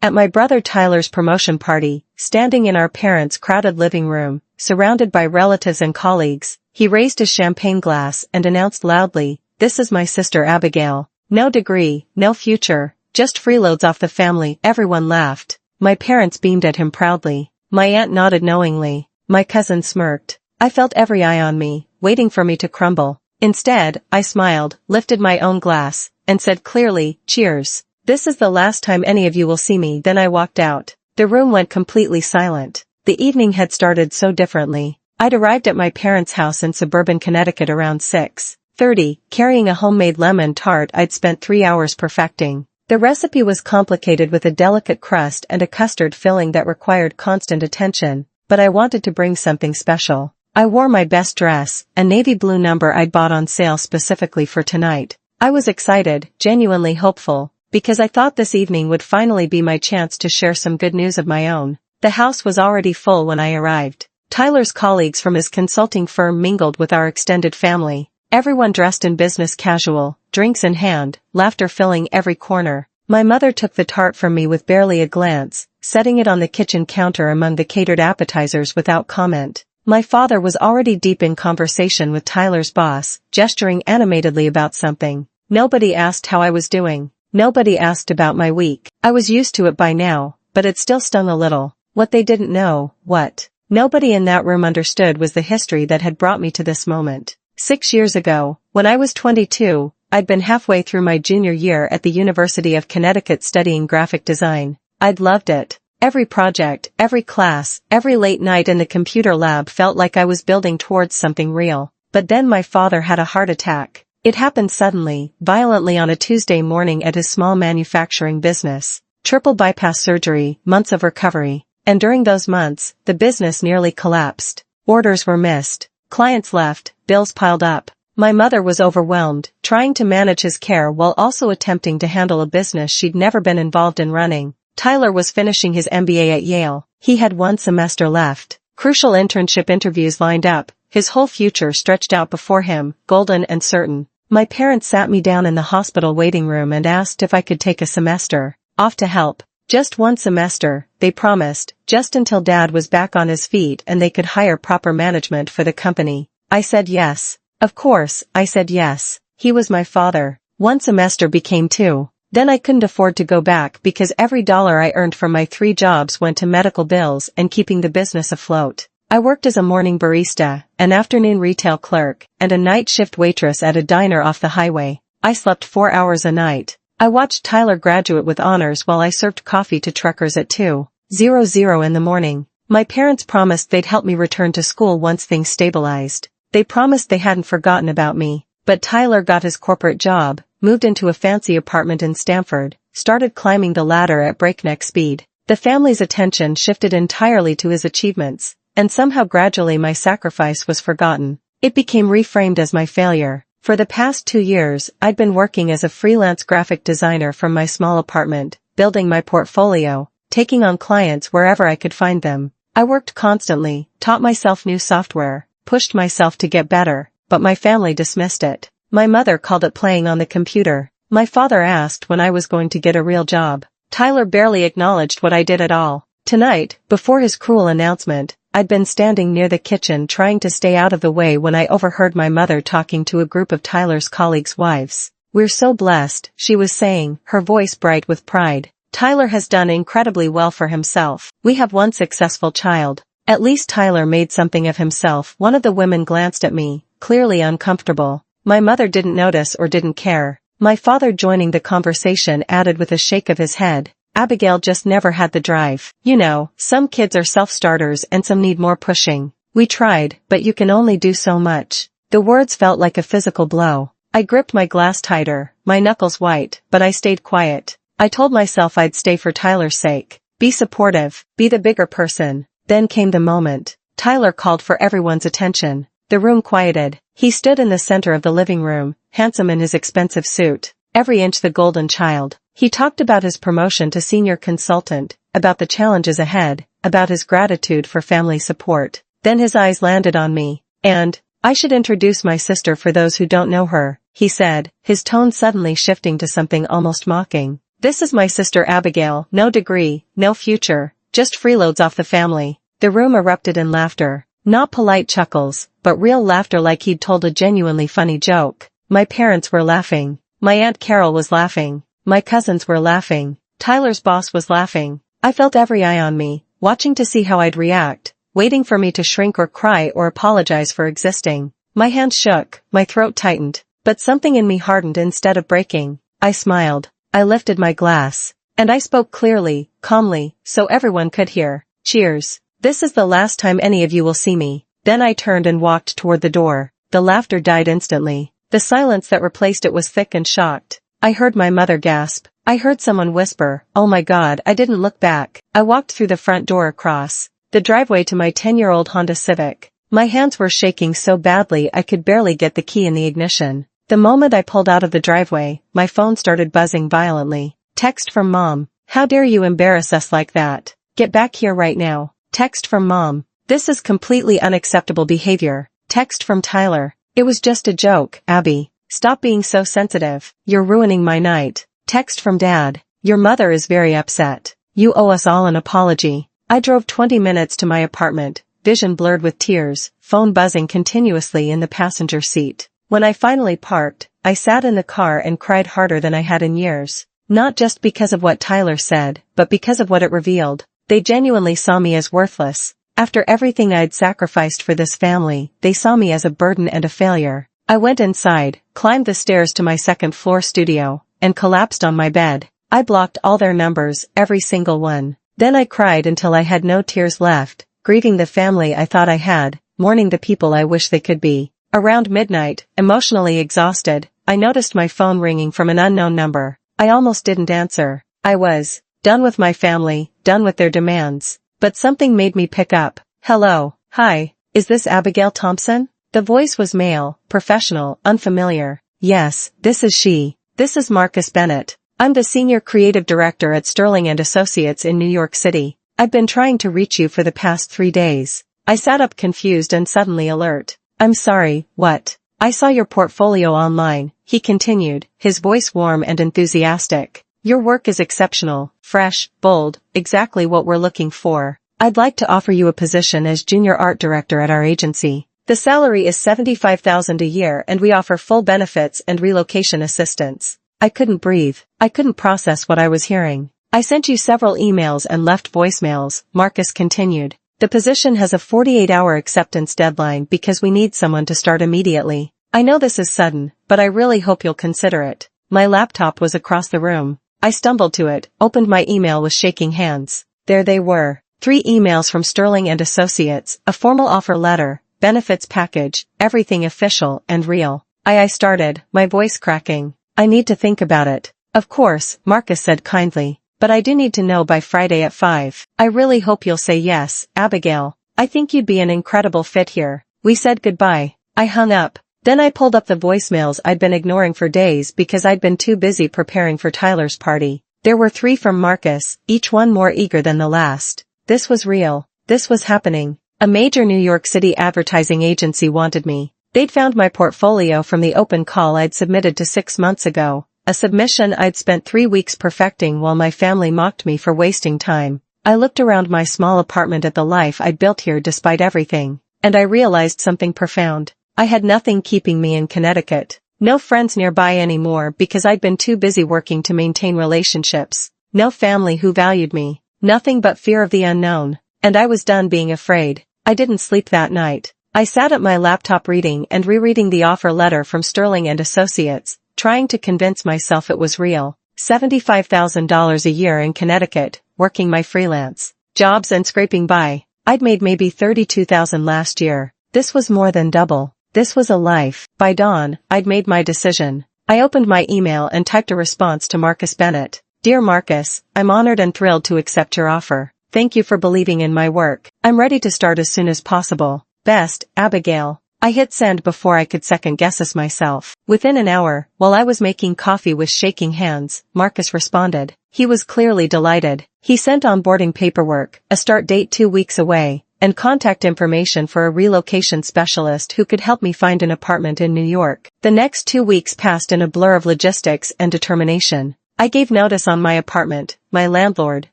At my brother Tyler's promotion party, standing in our parents' crowded living room, surrounded by relatives and colleagues, he raised his champagne glass and announced loudly, "This is my sister Abigail. No degree, no future, just freeloads off the family." Everyone laughed. My parents beamed at him proudly. My aunt nodded knowingly. My cousin smirked. I felt every eye on me, waiting for me to crumble. Instead, I smiled, lifted my own glass, and said clearly, "Cheers. This is the last time any of you will see me." Then I walked out. The room went completely silent. The evening had started so differently. I'd arrived at my parents' house in suburban Connecticut around 6:30, carrying a homemade lemon tart I'd spent 3 hours perfecting. The recipe was complicated with a delicate crust and a custard filling that required constant attention, but I wanted to bring something special. I wore my best dress, a navy blue number I'd bought on sale specifically for tonight. I was excited, genuinely hopeful, because I thought this evening would finally be my chance to share some good news of my own. The house was already full when I arrived. Tyler's colleagues from his consulting firm mingled with our extended family. Everyone dressed in business casual, drinks in hand, laughter filling every corner. My mother took the tart from me with barely a glance, setting it on the kitchen counter among the catered appetizers without comment. My father was already deep in conversation with Tyler's boss, gesturing animatedly about something. Nobody asked how I was doing. Nobody asked about my week. I was used to it by now, but it still stung a little. What they didn't know, what nobody in that room understood, was the history that had brought me to this moment. 6 years ago, when I was 22, I'd been halfway through my junior year at the University of Connecticut studying graphic design. I'd loved it. Every project, every class, every late night in the computer lab felt like I was building towards something real. But then my father had a heart attack. It happened suddenly, violently on a Tuesday morning at his small manufacturing business. Triple bypass surgery, months of recovery. And during those months, the business nearly collapsed. Orders were missed. Clients left, bills piled up. My mother was overwhelmed, trying to manage his care while also attempting to handle a business she'd never been involved in running. Tyler was finishing his MBA at Yale. He had 1 semester left. Crucial internship interviews lined up. His whole future stretched out before him, golden and certain. My parents sat me down in the hospital waiting room and asked if I could take a semester off to help. Just 1 semester, they promised, just until Dad was back on his feet and they could hire proper management for the company. I said yes. Of course, I said yes. He was my father. 1 semester became 2. Then I couldn't afford to go back because every dollar I earned from my 3 jobs went to medical bills and keeping the business afloat. I worked as a morning barista, an afternoon retail clerk, and a night shift waitress at a diner off the highway. I slept 4 hours a night. I watched Tyler graduate with honors while I served coffee to truckers at 2:00 in the morning. My parents promised they'd help me return to school once things stabilized. They promised they hadn't forgotten about me. But Tyler got his corporate job, moved into a fancy apartment in Stamford, started climbing the ladder at breakneck speed. The family's attention shifted entirely to his achievements, and somehow gradually my sacrifice was forgotten. It became reframed as my failure. For the past 2 years, I'd been working as a freelance graphic designer from my small apartment, building my portfolio, taking on clients wherever I could find them. I worked constantly, taught myself new software, pushed myself to get better, but my family dismissed it. My mother called it playing on the computer. My father asked when I was going to get a real job. Tyler barely acknowledged what I did at all. Tonight, before his cruel announcement, I'd been standing near the kitchen trying to stay out of the way when I overheard my mother talking to a group of Tyler's colleagues' wives. "We're so blessed," she was saying, her voice bright with pride. "Tyler has done incredibly well for himself. We have 1 successful child. At least Tyler made something of himself." One of the women glanced at me, clearly uncomfortable. My mother didn't notice or didn't care. My father, joining the conversation, added with a shake of his head, "Abigail just never had the drive. You know, some kids are self-starters and some need more pushing. We tried, but you can only do so much." The words felt like a physical blow. I gripped my glass tighter, my knuckles white, but I stayed quiet. I told myself I'd stay for Tyler's sake. Be supportive, be the bigger person. Then came the moment. Tyler called for everyone's attention. The room quieted. He stood in the center of the living room, handsome in his expensive suit, every inch the golden child. He talked about his promotion to senior consultant, about the challenges ahead, about his gratitude for family support. Then his eyes landed on me. "And I should introduce my sister for those who don't know her," he said, his tone suddenly shifting to something almost mocking. This is my sister Abigail, no degree, no future, just freeloads off the family. The room erupted in laughter. Not polite chuckles, but real laughter like he'd told a genuinely funny joke. My parents were laughing. My Aunt Carol was laughing. My cousins were laughing. Tyler's boss was laughing. I felt every eye on me, watching to see how I'd react, waiting for me to shrink or cry or apologize for existing. My hands shook, my throat tightened, but something in me hardened instead of breaking. I smiled. I lifted my glass. And I spoke clearly, calmly, so everyone could hear. Cheers. This is the last time any of you will see me. Then I turned and walked toward the door. The laughter died instantly. The silence that replaced it was thick and shocked. I heard my mother gasp. I heard someone whisper, "Oh my God," I didn't look back. I walked through the front door across the driveway to my 10-year-old Honda Civic. My hands were shaking so badly I could barely get the key in the ignition. The moment I pulled out of the driveway, my phone started buzzing violently. Text from Mom. "How dare you embarrass us like that? Get back here right now." Text from Mom. "This is completely unacceptable behavior." Text from Tyler. "It was just a joke, Abby. Stop being so sensitive. You're ruining my night." Text from Dad. "Your mother is very upset. You owe us all an apology." I drove 20 minutes to my apartment, vision blurred with tears, phone buzzing continuously in the passenger seat. When I finally parked, I sat in the car and cried harder than I had in years. Not just because of what Tyler said, but because of what it revealed. They genuinely saw me as worthless. After everything I'd sacrificed for this family, they saw me as a burden and a failure. I went inside, climbed the stairs to my second-floor studio, and collapsed on my bed. I blocked all their numbers, every single one. Then I cried until I had no tears left, grieving the family I thought I had, mourning the people I wish they could be. Around midnight, emotionally exhausted, I noticed my phone ringing from an unknown number. I almost didn't answer. I was done with my family, done with their demands. But something made me pick up. "Hello. Hi. Is this Abigail Thompson?" The voice was male, professional, unfamiliar. "Yes, this is she. This is Marcus Bennett. I'm the senior creative director at Sterling & Associates in New York City. I've been trying to reach you for the past 3 days." I sat up confused and suddenly alert. "I'm sorry, what?" "I saw your portfolio online," he continued, his voice warm and enthusiastic. "Your work is exceptional, fresh, bold, exactly what we're looking for. I'd like to offer you a position as junior art director at our agency. The salary is $75,000 a year and we offer full benefits and relocation assistance." I couldn't breathe. I couldn't process what I was hearing. "I sent you several emails and left voicemails," Marcus continued. "The position has a 48-hour acceptance deadline because we need someone to start immediately. I know this is sudden, but I really hope you'll consider it." My laptop was across the room. I stumbled to it, opened my email with shaking hands. There they were. 3 emails from Sterling & Associates, a formal offer letter, benefits package, everything official and real. I started, my voice cracking. "I need to think about it." "Of course," Marcus said kindly. "But I do need to know by Friday at 5. I really hope you'll say yes, Abigail. I think you'd be an incredible fit here." We said goodbye. I hung up. Then I pulled up the voicemails I'd been ignoring for days because I'd been too busy preparing for Tyler's party. There were 3 from Marcus, each one more eager than the last. This was real. This was happening. A major New York City advertising agency wanted me. They'd found my portfolio from the open call I'd submitted to 6 months ago, a submission I'd spent 3 weeks perfecting while my family mocked me for wasting time. I looked around my small apartment at the life I'd built here despite everything, and I realized something profound. I had nothing keeping me in Connecticut. No friends nearby anymore because I'd been too busy working to maintain relationships. No family who valued me. Nothing but fear of the unknown. And I was done being afraid. I didn't sleep that night. I sat at my laptop reading and rereading the offer letter from Sterling & Associates, trying to convince myself it was real. $75,000 a year in Connecticut, working my freelance jobs and scraping by. I'd made maybe $32,000 last year. This was more than double. This was a life. By dawn, I'd made my decision. I opened my email and typed a response to Marcus Bennett. "Dear Marcus, I'm honored and thrilled to accept your offer. Thank you for believing in my work. I'm ready to start as soon as possible. Best, Abigail." I hit send before I could second-guess myself. Within an hour, while I was making coffee with shaking hands, Marcus responded. He was clearly delighted. He sent onboarding paperwork, a start date 2 weeks away, and contact information for a relocation specialist who could help me find an apartment in New York. The next 2 weeks passed in a blur of logistics and determination. I gave notice on my apartment, my landlord,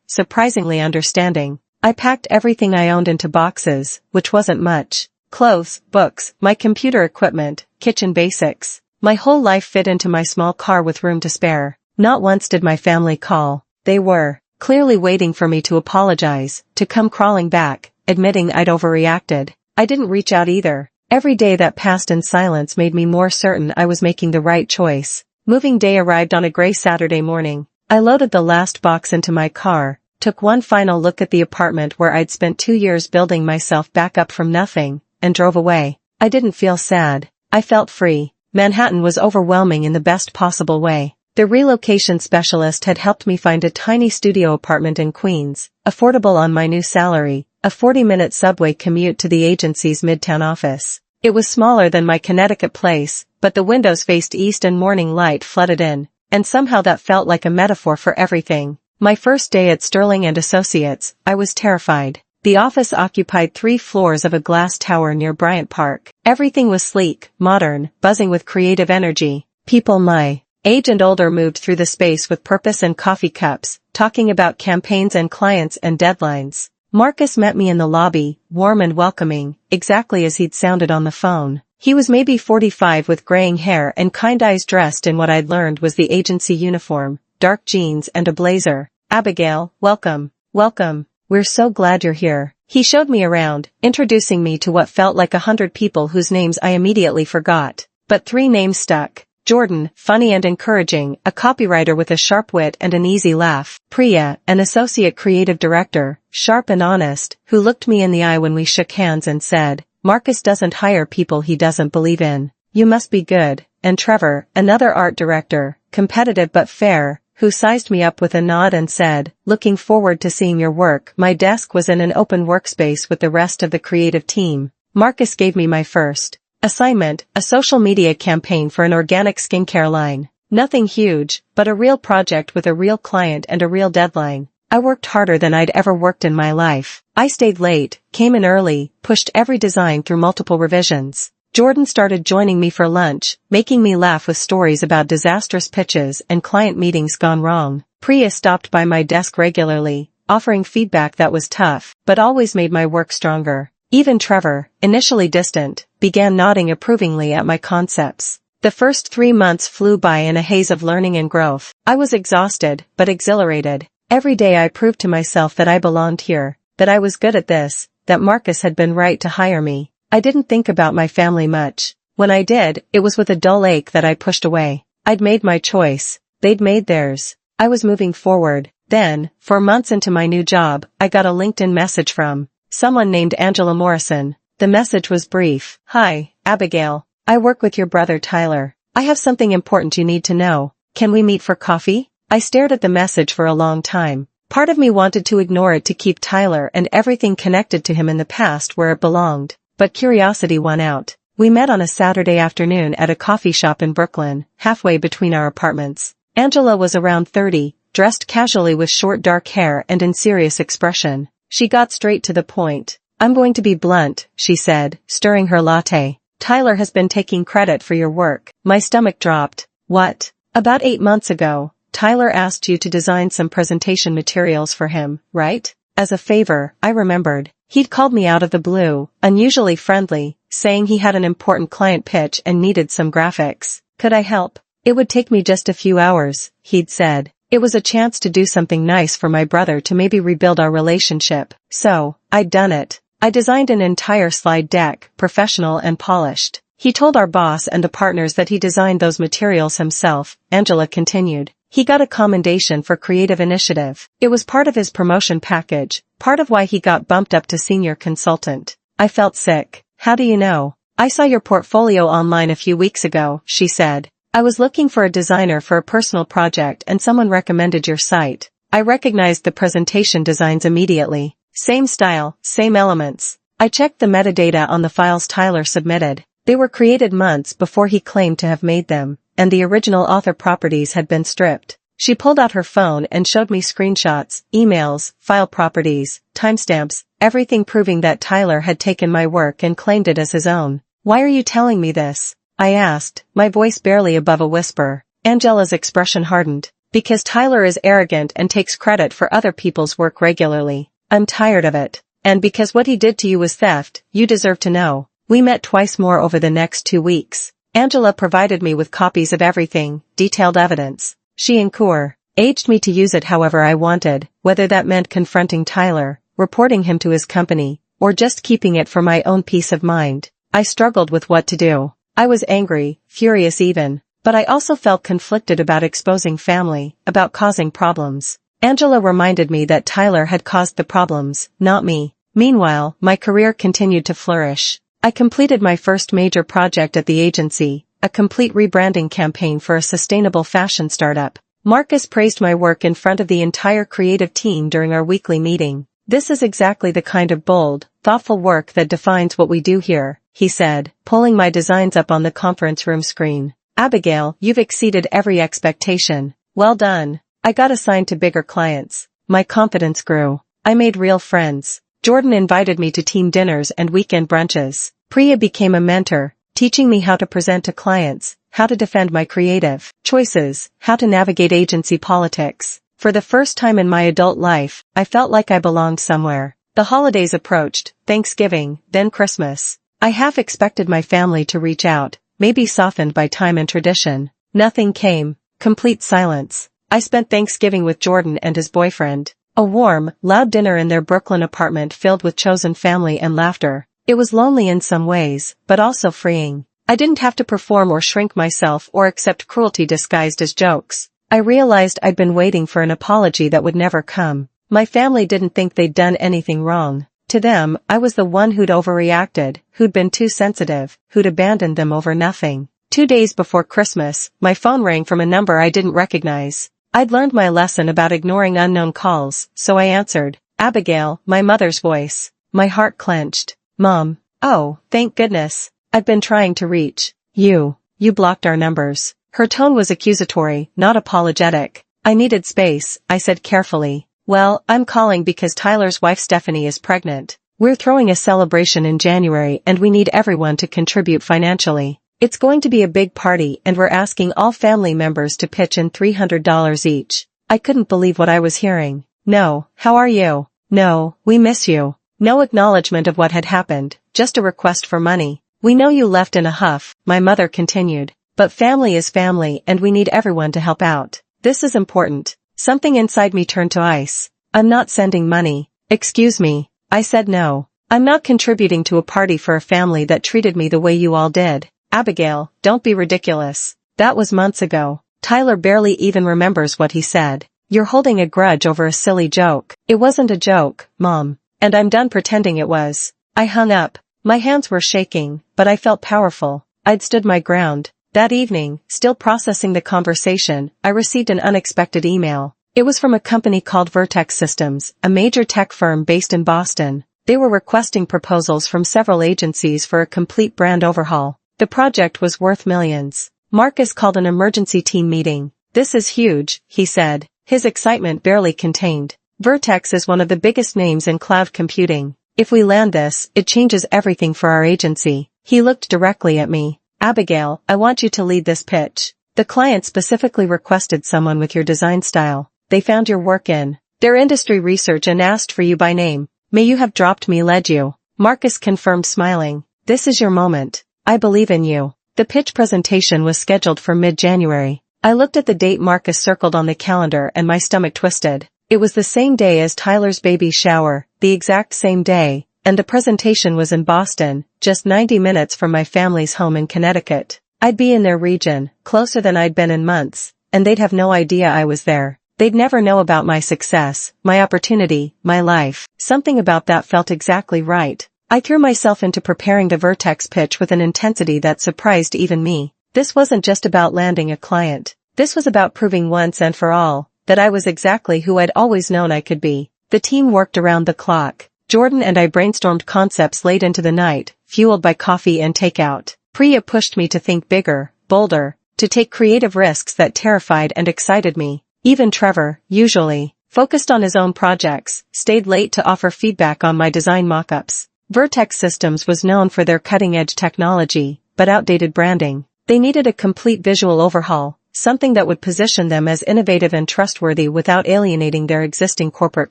surprisingly understanding. I packed everything I owned into boxes, which wasn't much. Clothes, books, my computer equipment, kitchen basics. My whole life fit into my small car with room to spare. Not once did my family call. They were clearly waiting for me to apologize, to come crawling back, admitting I'd overreacted. I didn't reach out either. Every day that passed in silence made me more certain I was making the right choice. Moving day arrived on a gray Saturday morning. I loaded the last box into my car, took one final look at the apartment where I'd spent 2 years building myself back up from nothing, and drove away. I didn't feel sad. I felt free. Manhattan was overwhelming in the best possible way. The relocation specialist had helped me find a tiny studio apartment in Queens, affordable on my new salary, a 40-minute subway commute to the agency's midtown office. It was smaller than my Connecticut place, but the windows faced east and morning light flooded in, and somehow that felt like a metaphor for everything. My first day at Sterling & Associates, I was terrified. The office occupied 3 floors of a glass tower near Bryant Park. Everything was sleek, modern, buzzing with creative energy. People my age and older moved through the space with purpose and coffee cups, talking about campaigns and clients and deadlines. Marcus met me in the lobby, warm and welcoming, exactly as he'd sounded on the phone. He was maybe 45 with graying hair and kind eyes, dressed in what I'd learned was the agency uniform, dark jeans and a blazer. "Abigail, welcome, welcome. We're so glad you're here." He showed me around, introducing me to what felt like 100 people whose names I immediately forgot. But 3 names stuck. Jordan, funny and encouraging, a copywriter with a sharp wit and an easy laugh. Priya, an associate creative director, sharp and honest, who looked me in the eye when we shook hands and said, "Marcus doesn't hire people he doesn't believe in. You must be good." And Trevor, another art director, competitive but fair, who sized me up with a nod and said, "Looking forward to seeing your work." My desk was in an open workspace with the rest of the creative team. Marcus gave me my first assignment, a social media campaign for an organic skincare line. Nothing huge, but a real project with a real client and a real deadline. I worked harder than I'd ever worked in my life. I stayed late, came in early, pushed every design through multiple revisions. Jordan started joining me for lunch, making me laugh with stories about disastrous pitches and client meetings gone wrong. Priya stopped by my desk regularly, offering feedback that was tough, but always made my work stronger. Even Trevor, initially distant, began nodding approvingly at my concepts. The first 3 months flew by in a haze of learning and growth. I was exhausted, but exhilarated. Every day I proved to myself that I belonged here, that I was good at this, that Marcus had been right to hire me. I didn't think about my family much. When I did, it was with a dull ache that I pushed away. I'd made my choice. They'd made theirs. I was moving forward. Then, 4 months into my new job, I got a LinkedIn message from someone named Angela Morrison. The message was brief. "Hi, Abigail. I work with your brother Tyler. I have something important you need to know. Can we meet for coffee?" I stared at the message for a long time. Part of me wanted to ignore it to keep Tyler and everything connected to him in the past where it belonged, but curiosity won out. We met on a Saturday afternoon at a coffee shop in Brooklyn, halfway between our apartments. Angela was around 30, dressed casually with short dark hair and in serious expression. She got straight to the point. "I'm going to be blunt," she said, stirring her latte. "Tyler has been taking credit for your work." My stomach dropped. "What?" "About 8 months ago, Tyler asked you to design some presentation materials for him, right?" As a favor, I remembered. He'd called me out of the blue, unusually friendly, saying he had an important client pitch and needed some graphics. Could I help? "It would take me just a few hours," he'd said. It was a chance to do something nice for my brother, to maybe rebuild our relationship. So, I'd done it. I designed an entire slide deck, professional and polished. He told our boss and the partners that he designed those materials himself, Angela continued. He got a commendation for creative initiative. It was part of his promotion package, part of why he got bumped up to senior consultant. I felt sick. "How do you know?" "I saw your portfolio online a few weeks ago," she said. "I was looking for a designer for a personal project and someone recommended your site. I recognized the presentation designs immediately. Same style, same elements." I checked the metadata on the files Tyler submitted. They were created months before he claimed to have made them, and the original author properties had been stripped. She pulled out her phone and showed me screenshots, emails, file properties, timestamps, everything proving that Tyler had taken my work and claimed it as his own. "Why are you telling me this?" I asked, my voice barely above a whisper. Angela's expression hardened. Because Tyler is arrogant and takes credit for other people's work regularly. I'm tired of it. And because what he did to you was theft, you deserve to know. We met twice more over the next 2 weeks. Angela provided me with copies of everything, detailed evidence. She encouraged me to use it however I wanted, whether that meant confronting Tyler, reporting him to his company, or just keeping it for my own peace of mind. I struggled with what to do. I was angry, furious even, but I also felt conflicted about exposing family, about causing problems. Angela reminded me that Tyler had caused the problems, not me. Meanwhile, my career continued to flourish. I completed my first major project at the agency, a complete rebranding campaign for a sustainable fashion startup. Marcus praised my work in front of the entire creative team during our weekly meeting. This is exactly the kind of bold, thoughtful work that defines what we do here, he said, pulling my designs up on the conference room screen. Abigail, you've exceeded every expectation. Well done. I got assigned to bigger clients. My confidence grew. I made real friends. Jordan invited me to team dinners and weekend brunches. Priya became a mentor, teaching me how to present to clients, how to defend my creative choices, how to navigate agency politics. For the first time in my adult life, I felt like I belonged somewhere. The holidays approached, Thanksgiving, then Christmas. I half expected my family to reach out, maybe softened by time and tradition. Nothing came. Complete silence. I spent Thanksgiving with Jordan and his boyfriend. A warm, loud dinner in their Brooklyn apartment filled with chosen family and laughter. It was lonely in some ways, but also freeing. I didn't have to perform or shrink myself or accept cruelty disguised as jokes. I realized I'd been waiting for an apology that would never come. My family didn't think they'd done anything wrong. To them, I was the one who'd overreacted, who'd been too sensitive, who'd abandoned them over nothing. 2 days before Christmas, my phone rang from a number I didn't recognize. I'd learned my lesson about ignoring unknown calls, so I answered. Abigail, my mother's voice. My heart clenched. Mom. Oh, thank goodness. I've been trying to reach you. You blocked our numbers. Her tone was accusatory, not apologetic. I needed space, I said carefully. Well, I'm calling because Tyler's wife Stephanie is pregnant. We're throwing a celebration in January and we need everyone to contribute financially. It's going to be a big party and we're asking all family members to pitch in $300 each. I couldn't believe what I was hearing. No, how are you? No, we miss you. No acknowledgement of what had happened, just a request for money. We know you left in a huff, my mother continued. But family is family and we need everyone to help out. This is important. Something inside me turned to ice. I'm not sending money. Excuse me. I said no. I'm not contributing to a party for a family that treated me the way you all did. Abigail, don't be ridiculous. That was months ago. Tyler barely even remembers what he said. You're holding a grudge over a silly joke. It wasn't a joke, Mom. And I'm done pretending it was. I hung up. My hands were shaking, but I felt powerful. I'd stood my ground. That evening, still processing the conversation, I received an unexpected email. It was from a company called Vertex Systems, a major tech firm based in Boston. They were requesting proposals from several agencies for a complete brand overhaul. The project was worth millions. Marcus called an emergency team meeting. This is huge, he said, his excitement barely contained. Vertex is one of the biggest names in cloud computing. If we land this, it changes everything for our agency. He looked directly at me. Abigail, I want you to lead this pitch. The client specifically requested someone with your design style. They found your work in their industry research and asked for you by name. May you have dropped me led you. Marcus confirmed smiling. This is your moment. I believe in you. The pitch presentation was scheduled for mid-January. I looked at the date Marcus circled on the calendar and my stomach twisted. It was the same day as Tyler's baby shower, the exact same day, and the presentation was in Boston, just 90 minutes from my family's home in Connecticut. I'd be in their region, closer than I'd been in months, and they'd have no idea I was there. They'd never know about my success, my opportunity, my life. Something about that felt exactly right. I threw myself into preparing the Vertex pitch with an intensity that surprised even me. This wasn't just about landing a client. This was about proving once and for all that I was exactly who I'd always known I could be. The team worked around the clock. Jordan and I brainstormed concepts late into the night, fueled by coffee and takeout. Priya pushed me to think bigger, bolder, to take creative risks that terrified and excited me. Even Trevor, usually focused on his own projects, stayed late to offer feedback on my design mock-ups. Vertex Systems was known for their cutting-edge technology, but outdated branding. They needed a complete visual overhaul, something that would position them as innovative and trustworthy without alienating their existing corporate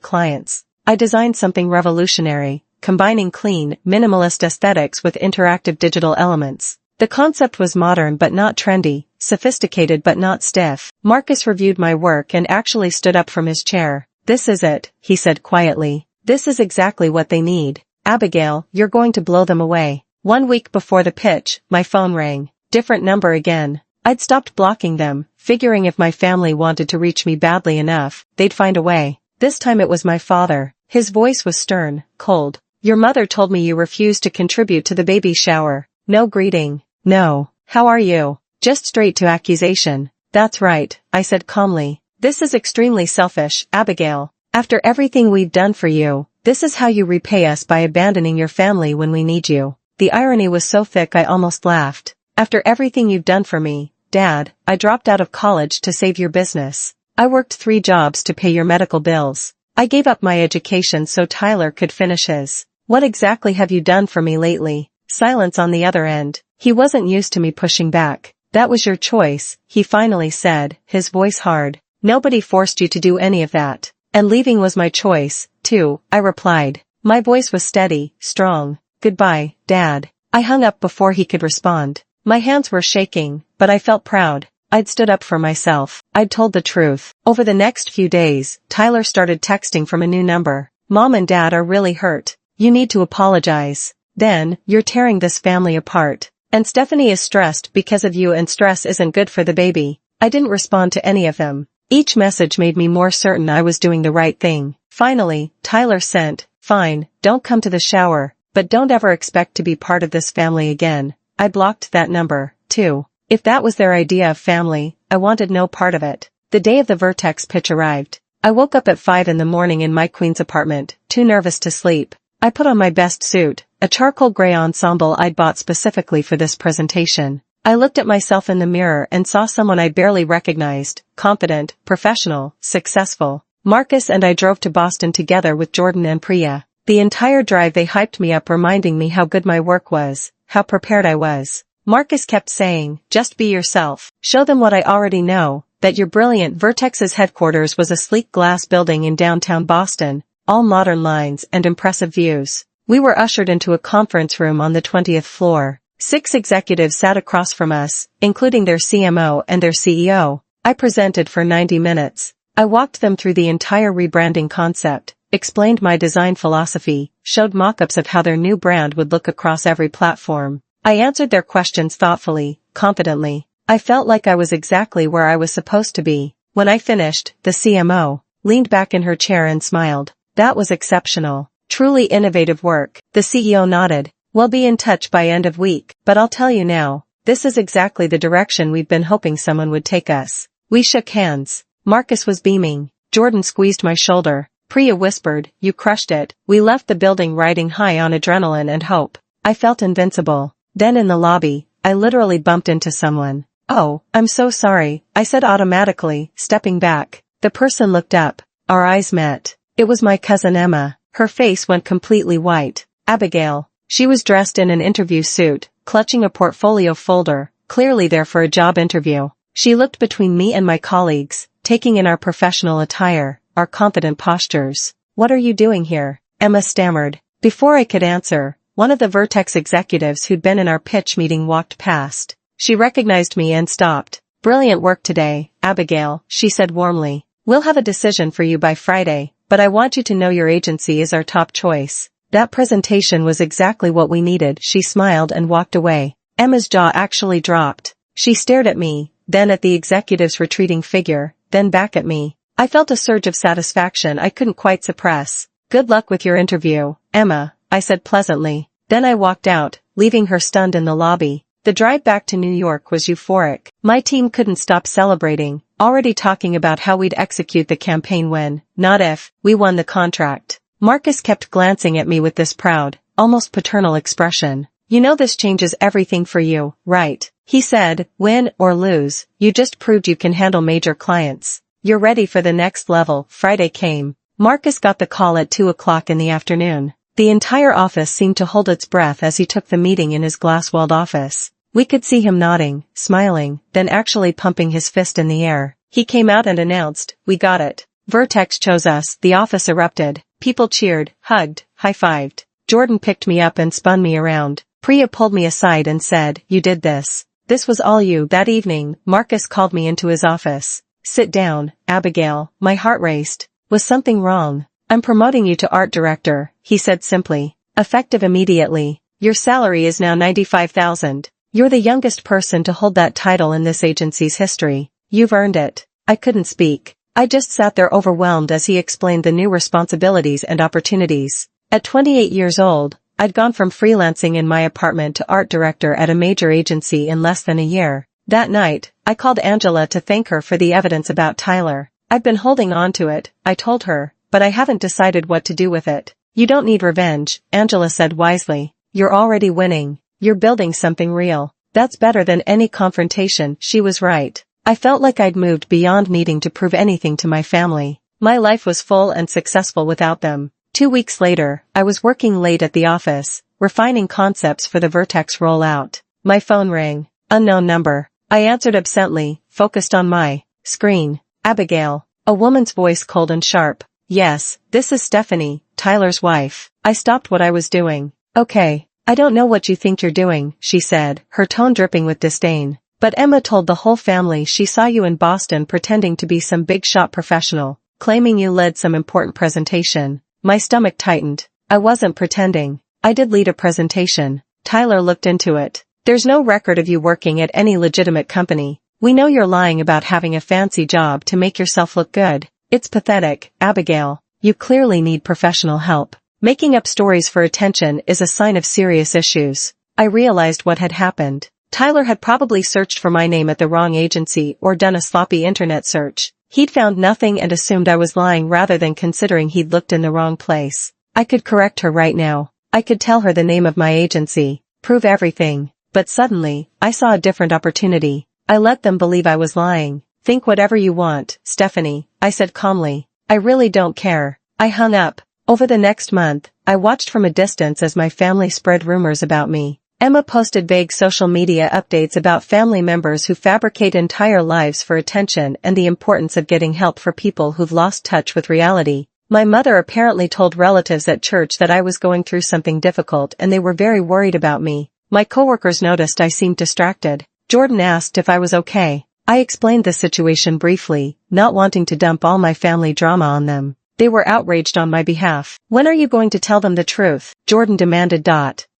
clients. I designed something revolutionary, combining clean, minimalist aesthetics with interactive digital elements. The concept was modern but not trendy, sophisticated but not stiff. Marcus reviewed my work and actually stood up from his chair. "This is it," he said quietly. "This is exactly what they need. Abigail, you're going to blow them away." 1 week before the pitch, my phone rang. Different number again. I'd stopped blocking them, figuring if my family wanted to reach me badly enough, they'd find a way. This time it was my father. His voice was stern, cold. "Your mother told me you refused to contribute to the baby shower. No greeting. No. How are you?" Just straight to accusation. "That's right," I said calmly. "This is extremely selfish, Abigail. After everything we've done for you, this is how you repay us by abandoning your family when we need you." The irony was so thick I almost laughed. "After everything you've done for me, Dad, I dropped out of college to save your business. I worked 3 jobs to pay your medical bills. I gave up my education so Tyler could finish his. What exactly have you done for me lately?" Silence on the other end. He wasn't used to me pushing back. "That was your choice," he finally said, his voice hard. "Nobody forced you to do any of that. And leaving was my choice, too," I replied. My voice was steady, strong. "Goodbye, Dad." I hung up before he could respond. My hands were shaking, but I felt proud. I'd stood up for myself. I'd told the truth. Over the next few days, Tyler started texting from a new number. "Mom and Dad are really hurt. You need to apologize. Then, you're tearing this family apart. And Stephanie is stressed because of you and stress isn't good for the baby." I didn't respond to any of them. Each message made me more certain I was doing the right thing. Finally, Tyler sent, "Fine, don't come to the shower, but don't ever expect to be part of this family again." I blocked that number, too. If that was their idea of family, I wanted no part of it. The day of the Vertex pitch arrived. I woke up at 5 in the morning in my queen's apartment, too nervous to sleep. I put on my best suit, a charcoal gray ensemble I'd bought specifically for this presentation. I looked at myself in the mirror and saw someone I barely recognized, confident, professional, successful. Marcus and I drove to Boston together with Jordan and Priya. The entire drive they hyped me up, reminding me how good my work was, how prepared I was. Marcus kept saying, "Just be yourself. Show them what I already know, that you're brilliant." Vertex's headquarters was a sleek glass building in downtown Boston, all modern lines and impressive views. We were ushered into a conference room on the 20th floor. 6 executives sat across from us, including their CMO and their CEO. I presented for 90 minutes. I walked them through the entire rebranding concept, explained my design philosophy, showed mock-ups of how their new brand would look across every platform. I answered their questions thoughtfully, confidently. I felt like I was exactly where I was supposed to be. When I finished, the CMO leaned back in her chair and smiled. "That was exceptional. Truly innovative work." The CEO nodded. "We'll be in touch by end of week, but I'll tell you now, this is exactly the direction we've been hoping someone would take us." We shook hands. Marcus was beaming. Jordan squeezed my shoulder. Priya whispered, "You crushed it." We left the building riding high on adrenaline and hope. I felt invincible. Then in the lobby, I literally bumped into someone. "Oh, I'm so sorry," I said automatically, stepping back. The person looked up. Our eyes met. It was my cousin Emma. Her face went completely white. "Abigail." She was dressed in an interview suit, clutching a portfolio folder, clearly there for a job interview. She looked between me and my colleagues, taking in our professional attire, our confident postures. "What are you doing here?" Emma stammered. Before I could answer, one of the Vertex executives who'd been in our pitch meeting walked past. She recognized me and stopped. "Brilliant work today, Abigail," she said warmly. "We'll have a decision for you by Friday, but I want you to know your agency is our top choice." That presentation was exactly what we needed. She smiled and walked away. Emma's jaw actually dropped. She stared at me, then at the executive's retreating figure, then back at me. I felt a surge of satisfaction I couldn't quite suppress. "Good luck with your interview, Emma," I said pleasantly. Then I walked out, leaving her stunned in the lobby. The drive back to New York was euphoric. My team couldn't stop celebrating, already talking about how we'd execute the campaign when, not if, we won the contract. Marcus kept glancing at me with this proud, almost paternal expression. "You know this changes everything for you, right?" he said. "Win or lose, you just proved you can handle major clients. You're ready for the next level." Friday came. Marcus got the call at 2 o'clock in the afternoon. The entire office seemed to hold its breath as he took the meeting in his glass-walled office. We could see him nodding, smiling, then actually pumping his fist in the air. He came out and announced, "We got it. Vertex chose us." The office erupted. People cheered, hugged, high-fived. Jordan picked me up and spun me around. Priya pulled me aside and said, "You did this. This was all you." That evening, Marcus called me into his office. "Sit down, Abigail." My heart raced. Was something wrong? "I'm promoting you to art director," he said simply. "Effective immediately. Your salary is now $95,000. You're the youngest person to hold that title in this agency's history. You've earned it." I couldn't speak. I just sat there overwhelmed as he explained the new responsibilities and opportunities. At 28 years old, I'd gone from freelancing in my apartment to art director at a major agency in less than a year. That night, I called Angela to thank her for the evidence about Tyler. "I've been holding on to it," I told her, "but I haven't decided what to do with it." "You don't need revenge," Angela said wisely. "You're already winning. You're building something real. That's better than any confrontation." She was right. I felt like I'd moved beyond needing to prove anything to my family. My life was full and successful without them. 2 weeks later, I was working late at the office, refining concepts for the Vertex rollout. My phone rang. Unknown number. I answered absently, focused on my screen. "Abigail." A woman's voice, cold and sharp. "Yes, this is Stephanie, Tyler's wife." I stopped what I was doing. "Okay, I don't know what you think you're doing," she said, her tone dripping with disdain. "But Emma told the whole family she saw you in Boston pretending to be some big-shot professional, claiming you led some important presentation." My stomach tightened. I wasn't pretending. I did lead a presentation. Tyler looked into it. "There's no record of you working at any legitimate company. We know you're lying about having a fancy job to make yourself look good. It's pathetic, Abigail. You clearly need professional help. Making up stories for attention is a sign of serious issues." I realized what had happened. Tyler had probably searched for my name at the wrong agency or done a sloppy internet search. He'd found nothing and assumed I was lying rather than considering he'd looked in the wrong place. I could correct her right now. I could tell her the name of my agency, prove everything. But suddenly, I saw a different opportunity. I let them believe I was lying. "Think whatever you want, Stephanie," I said calmly. "I really don't care." I hung up. Over the next month, I watched from a distance as my family spread rumors about me. Emma posted vague social media updates about family members who fabricate entire lives for attention and the importance of getting help for people who've lost touch with reality. My mother apparently told relatives at church that I was going through something difficult and they were very worried about me. My coworkers noticed I seemed distracted. Jordan asked if I was okay. I explained the situation briefly, not wanting to dump all my family drama on them. They were outraged on my behalf. "When are you going to tell them the truth?" Jordan demanded.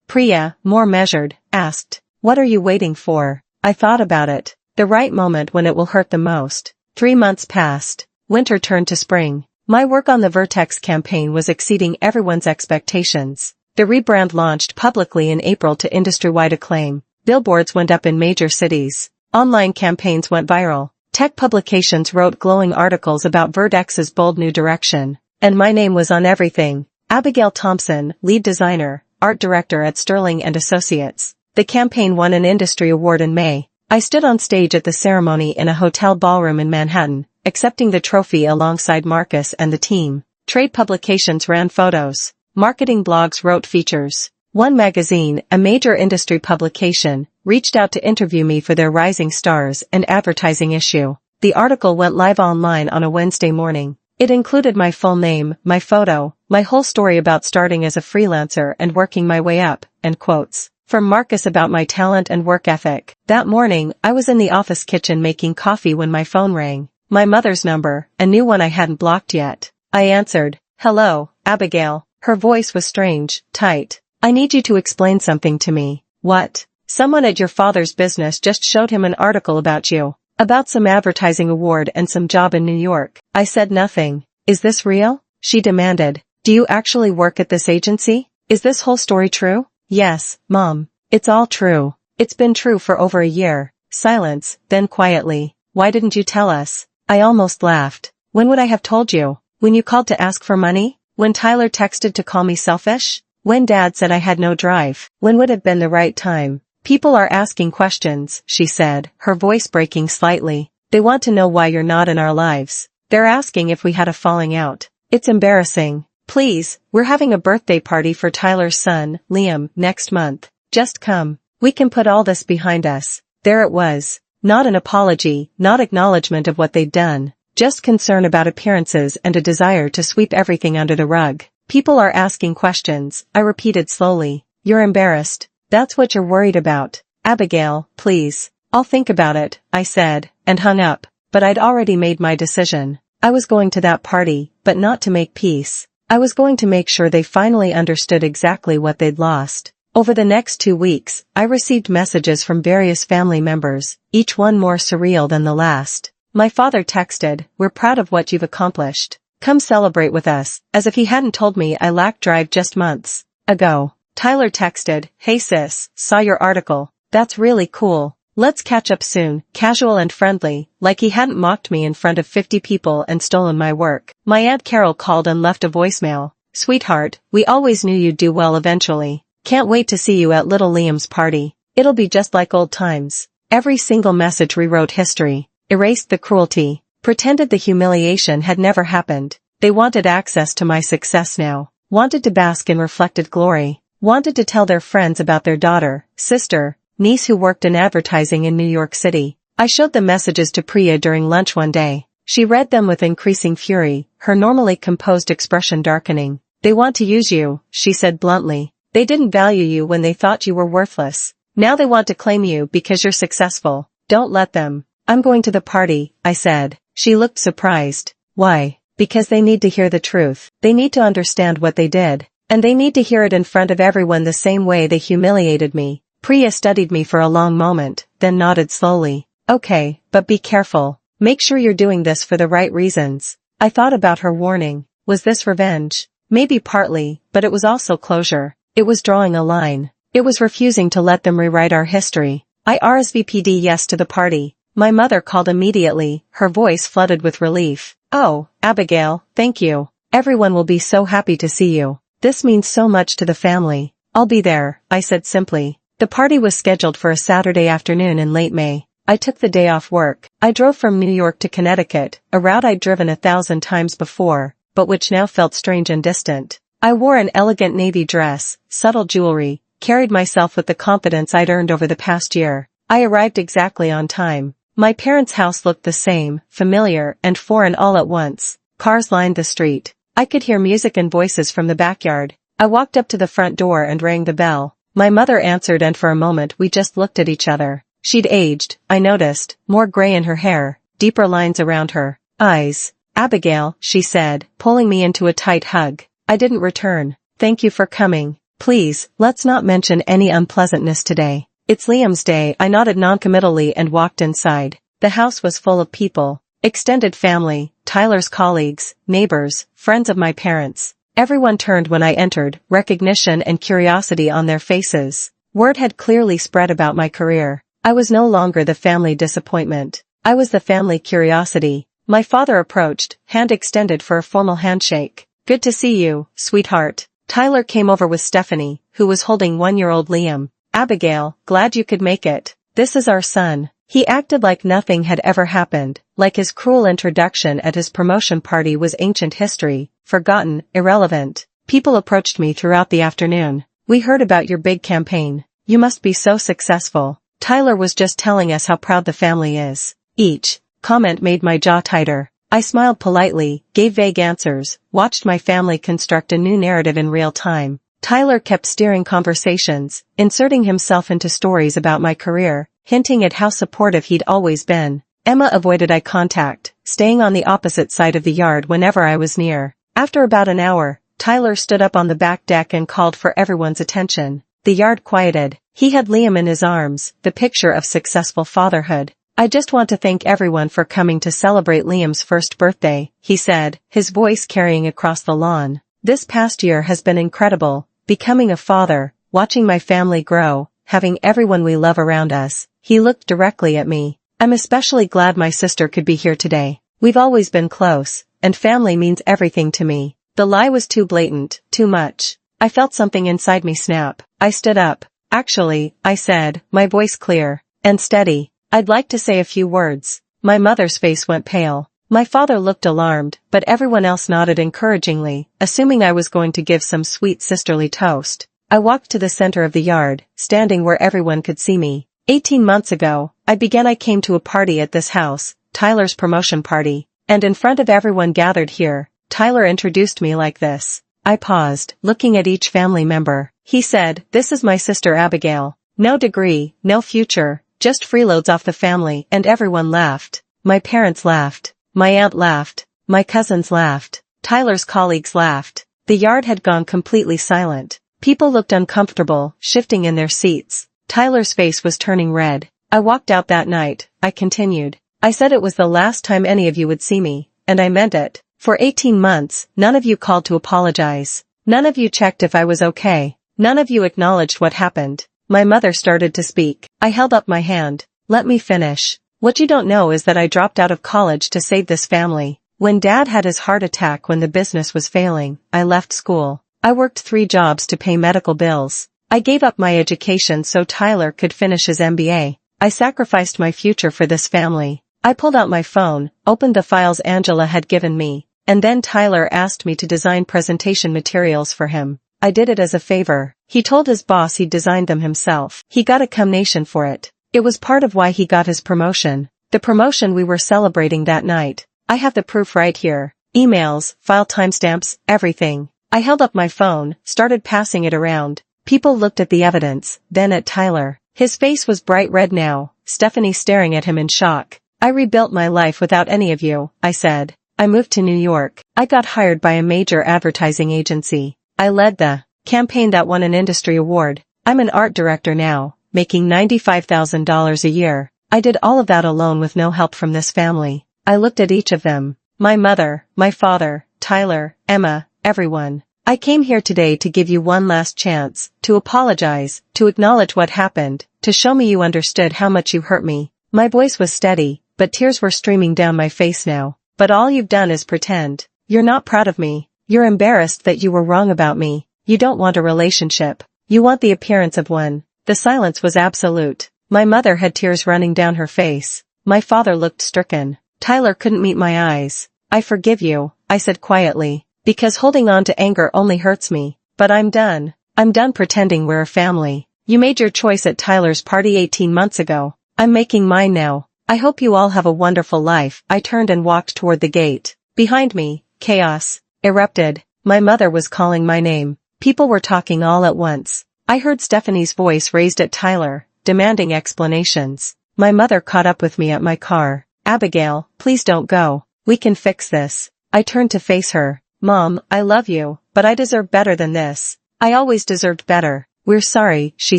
Priya, more measured, asked, "What are you waiting for?" I thought about it. The right moment when it will hurt the most. 3 months passed. Winter turned to spring. My work on the Vertex campaign was exceeding everyone's expectations. The rebrand launched publicly in April to industry-wide acclaim. Billboards went up in major cities. Online campaigns went viral. Tech publications wrote glowing articles about Vertex's bold new direction. And my name was on everything. Abigail Thompson, lead designer, art director at Sterling and Associates. The campaign won an industry award in May. I stood on stage at the ceremony in a hotel ballroom in Manhattan, accepting the trophy alongside Marcus and the team. Trade publications ran photos. Marketing blogs wrote features. One magazine, a major industry publication, reached out to interview me for their Rising Stars and advertising issue. The article went live online on a Wednesday morning. It included my full name, my photo, my whole story about starting as a freelancer and working my way up, and quotes from Marcus about my talent and work ethic. That morning, I was in the office kitchen making coffee when my phone rang. My mother's number, a new one I hadn't blocked yet. I answered. "Hello, Abigail." Her voice was strange, tight. "I need you to explain something to me." "What?" "Someone at your father's business just showed him an article about you. About some advertising award and some job in New York." I said nothing. "Is this real?" she demanded. "Do you actually work at this agency? Is this whole story true?" "Yes, Mom. It's all true. It's been true for over a year." Silence, then quietly. "Why didn't you tell us?" I almost laughed. "When would I have told you? When you called to ask for money? When Tyler texted to call me selfish? When Dad said I had no drive? When would have been the right time?" "People are asking questions," she said, her voice breaking slightly. "They want to know why you're not in our lives. They're asking if we had a falling out. It's embarrassing. Please, we're having a birthday party for Tyler's son, Liam, next month. Just come." We can put all this behind us. There it was. Not an apology, not acknowledgement of what they'd done. Just concern about appearances and a desire to sweep everything under the rug. People are asking questions, I repeated slowly. You're embarrassed. That's what you're worried about. Abigail, please. I'll think about it, I said, and hung up. But I'd already made my decision. I was going to that party, but not to make peace. I was going to make sure they finally understood exactly what they'd lost. Over the next 2 weeks, I received messages from various family members, each one more surreal than the last. My father texted, "We're proud of what you've accomplished. Come celebrate with us," as if he hadn't told me I lacked drive just months ago. Tyler texted, "Hey sis, saw your article. That's really cool. Let's catch up soon," casual and friendly, like he hadn't mocked me in front of 50 people and stolen my work. My Aunt Carol called and left a voicemail. "Sweetheart, we always knew you'd do well eventually. Can't wait to see you at little Liam's party. It'll be just like old times." Every single message rewrote history, erased the cruelty, pretended the humiliation had never happened. They wanted access to my success now, wanted to bask in reflected glory, wanted to tell their friends about their daughter, sister, niece who worked in advertising in New York City. I showed the messages to Priya during lunch one day. She read them with increasing fury, her normally composed expression darkening. "They want to use you," she said bluntly. "They didn't value you when they thought you were worthless. Now they want to claim you because you're successful. Don't let them." "I'm going to the party," I said. She looked surprised. "Why?" "Because they need to hear the truth. They need to understand what they did. And they need to hear it in front of everyone the same way they humiliated me." Priya studied me for a long moment, then nodded slowly. "Okay, but be careful. Make sure you're doing this for the right reasons." I thought about her warning. Was this revenge? Maybe partly, but it was also closure. It was drawing a line. It was refusing to let them rewrite our history. I RSVP'd yes to the party. My mother called immediately, her voice flooded with relief. "Oh, Abigail, thank you. Everyone will be so happy to see you. This means so much to the family." "I'll be there," I said simply. The party was scheduled for a Saturday afternoon in late May. I took the day off work. I drove from New York to Connecticut, a route I'd driven 1,000 times before, but which now felt strange and distant. I wore an elegant navy dress, subtle jewelry, carried myself with the confidence I'd earned over the past year. I arrived exactly on time. My parents' house looked the same, familiar and foreign all at once. Cars lined the street. I could hear music and voices from the backyard. I walked up to the front door and rang the bell. My mother answered, and for a moment we just looked at each other. She'd aged, I noticed, more gray in her hair, deeper lines around her eyes. "Abigail," she said, pulling me into a tight hug. I didn't return. "Thank you for coming. Please, let's not mention any unpleasantness today. It's Liam's day." I nodded noncommittally and walked inside. The house was full of people. Extended family, Tyler's colleagues, neighbors, friends of my parents. Everyone turned when I entered, recognition and curiosity on their faces. Word had clearly spread about my career. I was no longer the family disappointment. I was the family curiosity. My father approached, hand extended for a formal handshake. "Good to see you, sweetheart." Tyler came over with Stephanie, who was holding 1-year-old Liam. "Abigail, glad you could make it. This is our son." He acted like nothing had ever happened, like his cruel introduction at his promotion party was ancient history, forgotten, irrelevant. People approached me throughout the afternoon. "We heard about your big campaign. You must be so successful. Tyler was just telling us how proud the family is." Each comment made my jaw tighter. I smiled politely, gave vague answers, watched my family construct a new narrative in real time. Tyler kept steering conversations, inserting himself into stories about my career, hinting at how supportive he'd always been. Emma avoided eye contact, staying on the opposite side of the yard whenever I was near. After about an hour, Tyler stood up on the back deck and called for everyone's attention. The yard quieted. He had Liam in his arms, the picture of successful fatherhood. "I just want to thank everyone for coming to celebrate Liam's first birthday," he said, his voice carrying across the lawn. "This past year has been incredible, becoming a father, watching my family grow, having everyone we love around us." He looked directly at me. "I'm especially glad my sister could be here today. We've always been close, and family means everything to me." The lie was too blatant, too much. I felt something inside me snap. I stood up. "Actually," I said, my voice clear and steady, "I'd like to say a few words." My mother's face went pale. My father looked alarmed, but everyone else nodded encouragingly, assuming I was going to give some sweet sisterly toast. I walked to the center of the yard, standing where everyone could see me. 18 months ago, I came to a party at this house, Tyler's promotion party, and in front of everyone gathered here, Tyler introduced me like this. I paused, looking at each family member. He said, "This is my sister Abigail. No degree, no future, just freeloads off the family," and everyone laughed. My parents laughed. My aunt laughed. My cousins laughed. Tyler's colleagues laughed. The yard had gone completely silent. People looked uncomfortable, shifting in their seats. Tyler's face was turning red. I walked out that night, I continued. I said it was the last time any of you would see me, and I meant it. For 18 months, none of you called to apologize. None of you checked if I was okay. None of you acknowledged what happened. My mother started to speak. I held up my hand. Let me finish. What you don't know is that I dropped out of college to save this family. When Dad had his heart attack when the business was failing, I left school. I worked 3 jobs to pay medical bills. I gave up my education so Tyler could finish his MBA. I sacrificed my future for this family. I pulled out my phone, opened the files Angela had given me, and then Tyler asked me to design presentation materials for him. I did it as a favor. He told his boss he'd designed them himself. He got a commendation for it. It was part of why he got his promotion. The promotion we were celebrating that night. I have the proof right here. Emails, file timestamps, everything. I held up my phone, started passing it around. People looked at the evidence, then at Tyler. His face was bright red now, Stephanie staring at him in shock. I rebuilt my life without any of you, I said. I moved to New York. I got hired by a major advertising agency. I led the campaign that won an industry award. I'm an art director now, making $95,000 a year. I did all of that alone with no help from this family. I looked at each of them. My mother, my father, Tyler, Emma, everyone. I came here today to give you one last chance, to apologize, to acknowledge what happened, to show me you understood how much you hurt me. My voice was steady, but tears were streaming down my face now. But all you've done is pretend. You're not proud of me. You're embarrassed that you were wrong about me. You don't want a relationship. You want the appearance of one. The silence was absolute. My mother had tears running down her face. My father looked stricken. Tyler couldn't meet my eyes. I forgive you, I said quietly, because holding on to anger only hurts me. But I'm done. I'm done pretending we're a family. You made your choice at Tyler's party 18 months ago. I'm making mine now. I hope you all have a wonderful life. I turned and walked toward the gate. Behind me, chaos erupted. My mother was calling my name. People were talking all at once. I heard Stephanie's voice raised at Tyler, demanding explanations. My mother caught up with me at my car. Abigail, please don't go. We can fix this. I turned to face her. Mom, I love you, but I deserve better than this. I always deserved better. We're sorry, she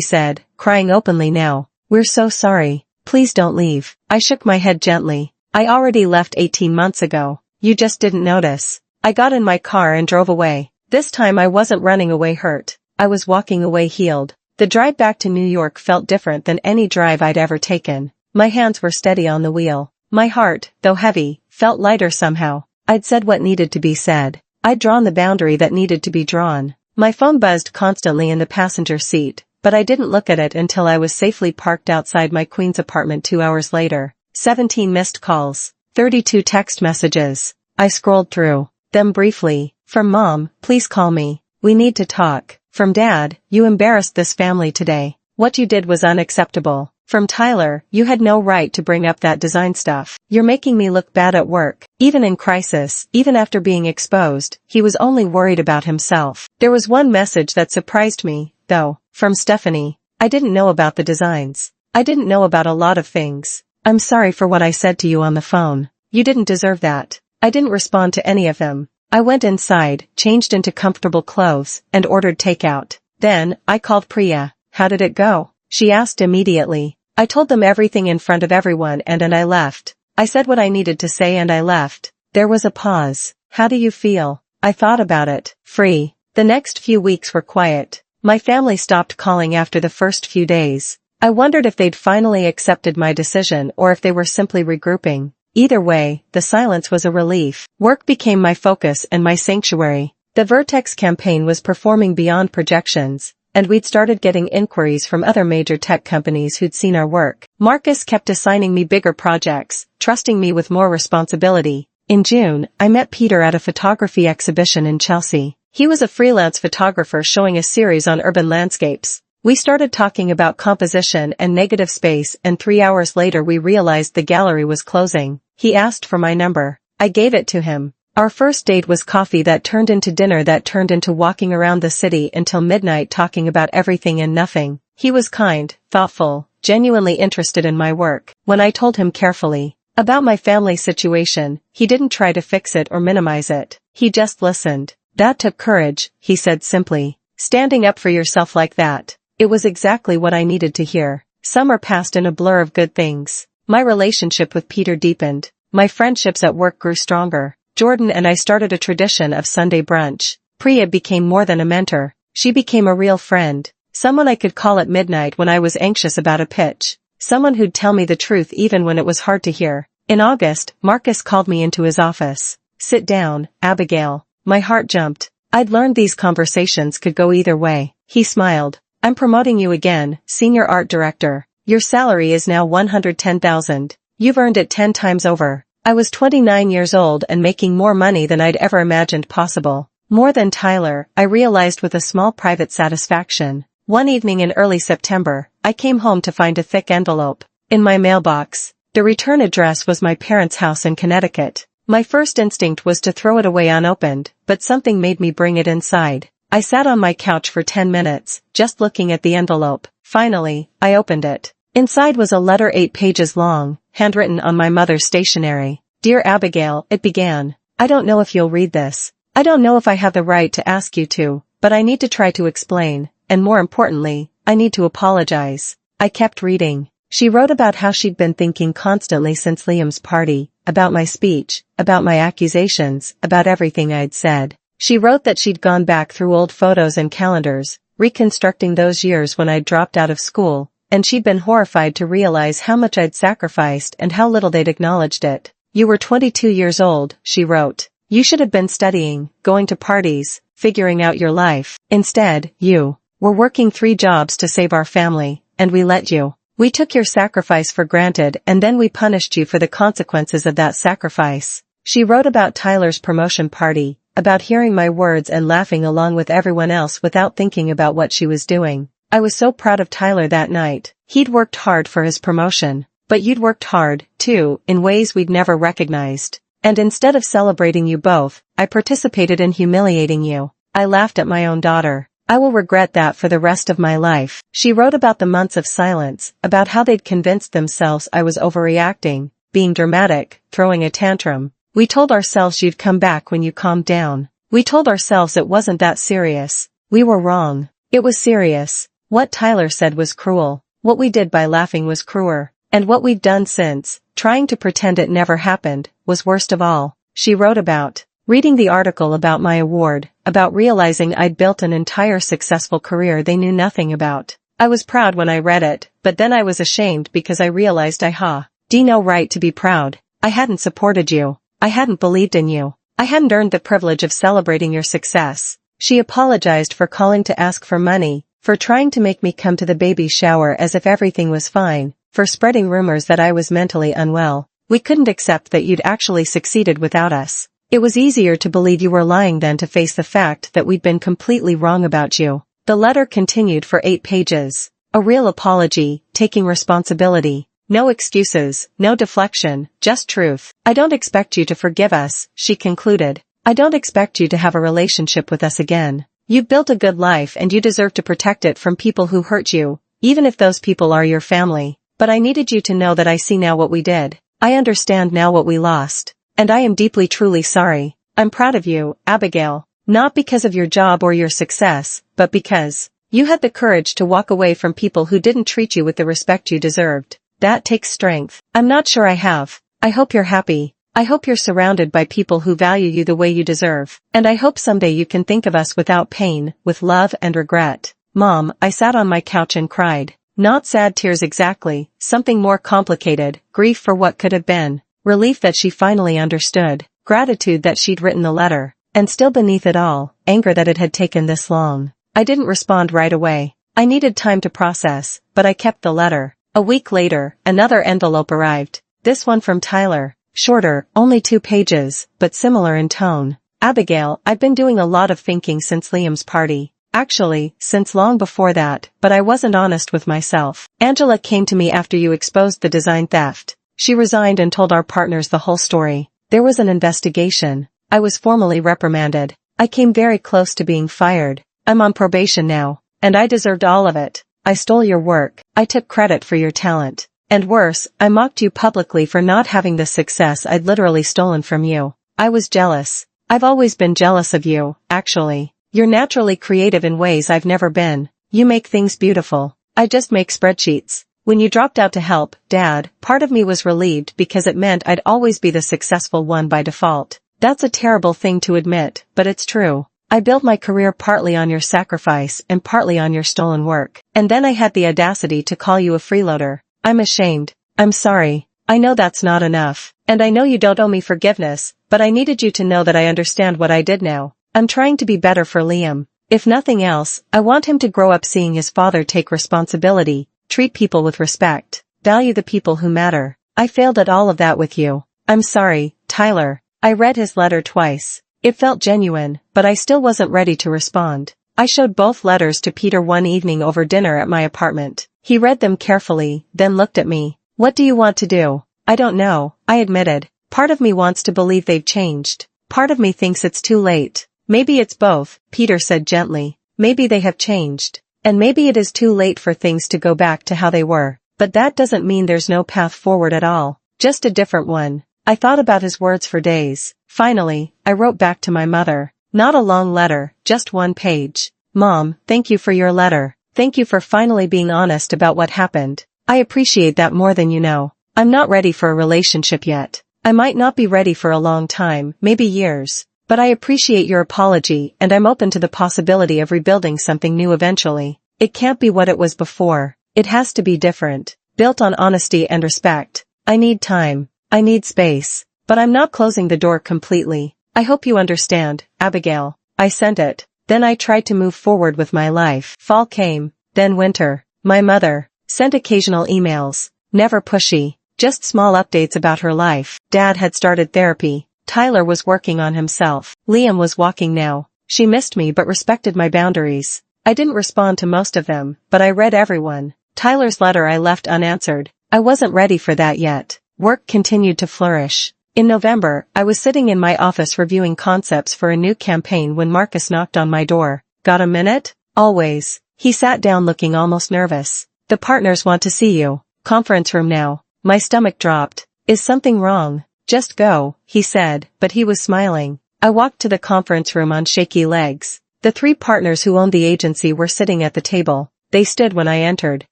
said, crying openly now. We're so sorry. Please don't leave. I shook my head gently. I already left 18 months ago. You just didn't notice. I got in my car and drove away. This time I wasn't running away hurt. I was walking away healed. The drive back to New York felt different than any drive I'd ever taken. My hands were steady on the wheel. My heart, though heavy, felt lighter somehow. I'd said what needed to be said. I'd drawn the boundary that needed to be drawn. My phone buzzed constantly in the passenger seat, but I didn't look at it until I was safely parked outside my Queens apartment 2 hours later. 17 missed calls. 32 text messages. I scrolled through them briefly. From Mom, please call me. We need to talk. From Dad, you embarrassed this family today. What you did was unacceptable. From Tyler, you had no right to bring up that design stuff. You're making me look bad at work. Even in crisis, even after being exposed, he was only worried about himself. There was one message that surprised me, though. From Stephanie. I didn't know about the designs. I didn't know about a lot of things. I'm sorry for what I said to you on the phone. You didn't deserve that. I didn't respond to any of them. I went inside, changed into comfortable clothes, and ordered takeout. Then, I called Priya. How did it go? She asked immediately. I told them everything in front of everyone and I left. I said what I needed to say and I left. There was a pause. How do you feel? I thought about it. Free. The next few weeks were quiet. My family stopped calling after the first few days. I wondered if they'd finally accepted my decision or if they were simply regrouping. Either way, the silence was a relief. Work became my focus and my sanctuary. The Vertex campaign was performing beyond projections, and we'd started getting inquiries from other major tech companies who'd seen our work. Marcus kept assigning me bigger projects, trusting me with more responsibility. In June, I met Peter at a photography exhibition in Chelsea. He was a freelance photographer showing a series on urban landscapes. We started talking about composition and negative space, and 3 hours later we realized the gallery was closing. He asked for my number. I gave it to him. Our first date was coffee that turned into dinner that turned into walking around the city until midnight talking about everything and nothing. He was kind, thoughtful, genuinely interested in my work. When I told him carefully about my family situation, he didn't try to fix it or minimize it. He just listened. That took courage, he said simply. Standing up for yourself like that. It was exactly what I needed to hear. Summer passed in a blur of good things. My relationship with Peter deepened. My friendships at work grew stronger. Jordan and I started a tradition of Sunday brunch. Priya became more than a mentor. She became a real friend. Someone I could call at midnight when I was anxious about a pitch. Someone who'd tell me the truth even when it was hard to hear. In August, Marcus called me into his office. Sit down, Abigail. My heart jumped. I'd learned these conversations could go either way. He smiled. I'm promoting you again, senior art director. Your salary is now $110,000. You've earned it 10 times over. I was 29 years old and making more money than I'd ever imagined possible. More than Tyler, I realized with a small private satisfaction. One evening in early September, I came home to find a thick envelope in my mailbox. The return address was my parents' house in Connecticut. My first instinct was to throw it away unopened, but something made me bring it inside. I sat on my couch for 10 minutes, just looking at the envelope. Finally, I opened it. Inside was a letter 8 pages long, handwritten on my mother's stationery. Dear Abigail, it began. I don't know if you'll read this. I don't know if I have the right to ask you to, but I need to try to explain, and more importantly, I need to apologize. I kept reading. She wrote about how she'd been thinking constantly since Liam's party, about my speech, about my accusations, about everything I'd said. She wrote that she'd gone back through old photos and calendars, reconstructing those years when I'd dropped out of school, and she'd been horrified to realize how much I'd sacrificed and how little they'd acknowledged it. You were 22 years old, she wrote. You should have been studying, going to parties, figuring out your life. Instead, you were working 3 jobs to save our family, and we let you. We took your sacrifice for granted and then we punished you for the consequences of that sacrifice. She wrote about Tyler's promotion party, about hearing my words and laughing along with everyone else without thinking about what she was doing. I was so proud of Tyler that night. He'd worked hard for his promotion. But you'd worked hard, too, in ways we'd never recognized. And instead of celebrating you both, I participated in humiliating you. I laughed at my own daughter. I will regret that for the rest of my life. She wrote about the months of silence, about how they'd convinced themselves I was overreacting, being dramatic, throwing a tantrum. We told ourselves you'd come back when you calmed down. We told ourselves it wasn't that serious. We were wrong. It was serious. What Tyler said was cruel. What we did by laughing was crueler. And what we've done since, trying to pretend it never happened, was worst of all. She wrote about reading the article about my award, about realizing I'd built an entire successful career they knew nothing about. I was proud when I read it, but then I was ashamed because I realized I had no right to be proud. I hadn't supported you. I hadn't believed in you. I hadn't earned the privilege of celebrating your success. She apologized for calling to ask for money, for trying to make me come to the baby shower as if everything was fine, for spreading rumors that I was mentally unwell. We couldn't accept that you'd actually succeeded without us. It was easier to believe you were lying than to face the fact that we'd been completely wrong about you. The letter continued for 8 pages. A real apology, taking responsibility. No excuses, no deflection, just truth. I don't expect you to forgive us, she concluded. I don't expect you to have a relationship with us again. You've built a good life and you deserve to protect it from people who hurt you, even if those people are your family. But I needed you to know that I see now what we did. I understand now what we lost. And I am deeply truly sorry. I'm proud of you, Abigail. Not because of your job or your success, but because you had the courage to walk away from people who didn't treat you with the respect you deserved. That takes strength. I'm not sure I have. I hope you're happy. I hope you're surrounded by people who value you the way you deserve. And I hope someday you can think of us without pain, with love and regret. Mom, I sat on my couch and cried. Not sad tears exactly, something more complicated, grief for what could have been, relief that she finally understood, gratitude that she'd written the letter, and still beneath it all, anger that it had taken this long. I didn't respond right away. I needed time to process, but I kept the letter. A week later, another envelope arrived. This one from Tyler. Shorter, only 2 pages, but similar in tone. Abigail, I'd been doing a lot of thinking since Liam's party. Actually, since long before that, but I wasn't honest with myself. Angela came to me after you exposed the design theft. She resigned and told our partners the whole story. There was an investigation. I was formally reprimanded. I came very close to being fired. I'm on probation now. And I deserved all of it. I stole your work. I took credit for your talent. And worse, I mocked you publicly for not having the success I'd literally stolen from you. I was jealous. I've always been jealous of you, actually. You're naturally creative in ways I've never been. You make things beautiful. I just make spreadsheets. When you dropped out to help, Dad, part of me was relieved because it meant I'd always be the successful one by default. That's a terrible thing to admit, but it's true. I built my career partly on your sacrifice and partly on your stolen work. And then I had the audacity to call you a freeloader. I'm ashamed. I'm sorry. I know that's not enough. And I know you don't owe me forgiveness, but I needed you to know that I understand what I did now. I'm trying to be better for Liam. If nothing else, I want him to grow up seeing his father take responsibility, treat people with respect, value the people who matter. I failed at all of that with you. I'm sorry, Tyler. I read his letter twice. It felt genuine, but I still wasn't ready to respond. I showed both letters to Peter one evening over dinner at my apartment. He read them carefully, then looked at me. What do you want to do? I don't know, I admitted. Part of me wants to believe they've changed. Part of me thinks it's too late. Maybe it's both, Peter said gently. Maybe they have changed. And maybe it is too late for things to go back to how they were. But that doesn't mean there's no path forward at all. Just a different one. I thought about his words for days. Finally, I wrote back to my mother. Not a long letter, just one page. Mom, thank you for your letter. Thank you for finally being honest about what happened. I appreciate that more than you know. I'm not ready for a relationship yet. I might not be ready for a long time, maybe years. But I appreciate your apology and I'm open to the possibility of rebuilding something new eventually. It can't be what it was before. It has to be different. Built on honesty and respect. I need time. I need space. But I'm not closing the door completely. I hope you understand, Abigail. I sent it. Then I tried to move forward with my life. Fall came. Then winter. My mother sent occasional emails. Never pushy. Just small updates about her life. Dad had started therapy. Tyler was working on himself. Liam was walking now. She missed me but respected my boundaries. I didn't respond to most of them, but I read everyone. Tyler's letter I left unanswered. I wasn't ready for that yet. Work continued to flourish. In November, I was sitting in my office reviewing concepts for a new campaign when Marcus knocked on my door. Got a minute? Always. He sat down looking almost nervous. The partners want to see you. Conference room now. My stomach dropped. Is something wrong? Just go, he said, but he was smiling. I walked to the conference room on shaky legs. The three partners who owned the agency were sitting at the table. They stood when I entered.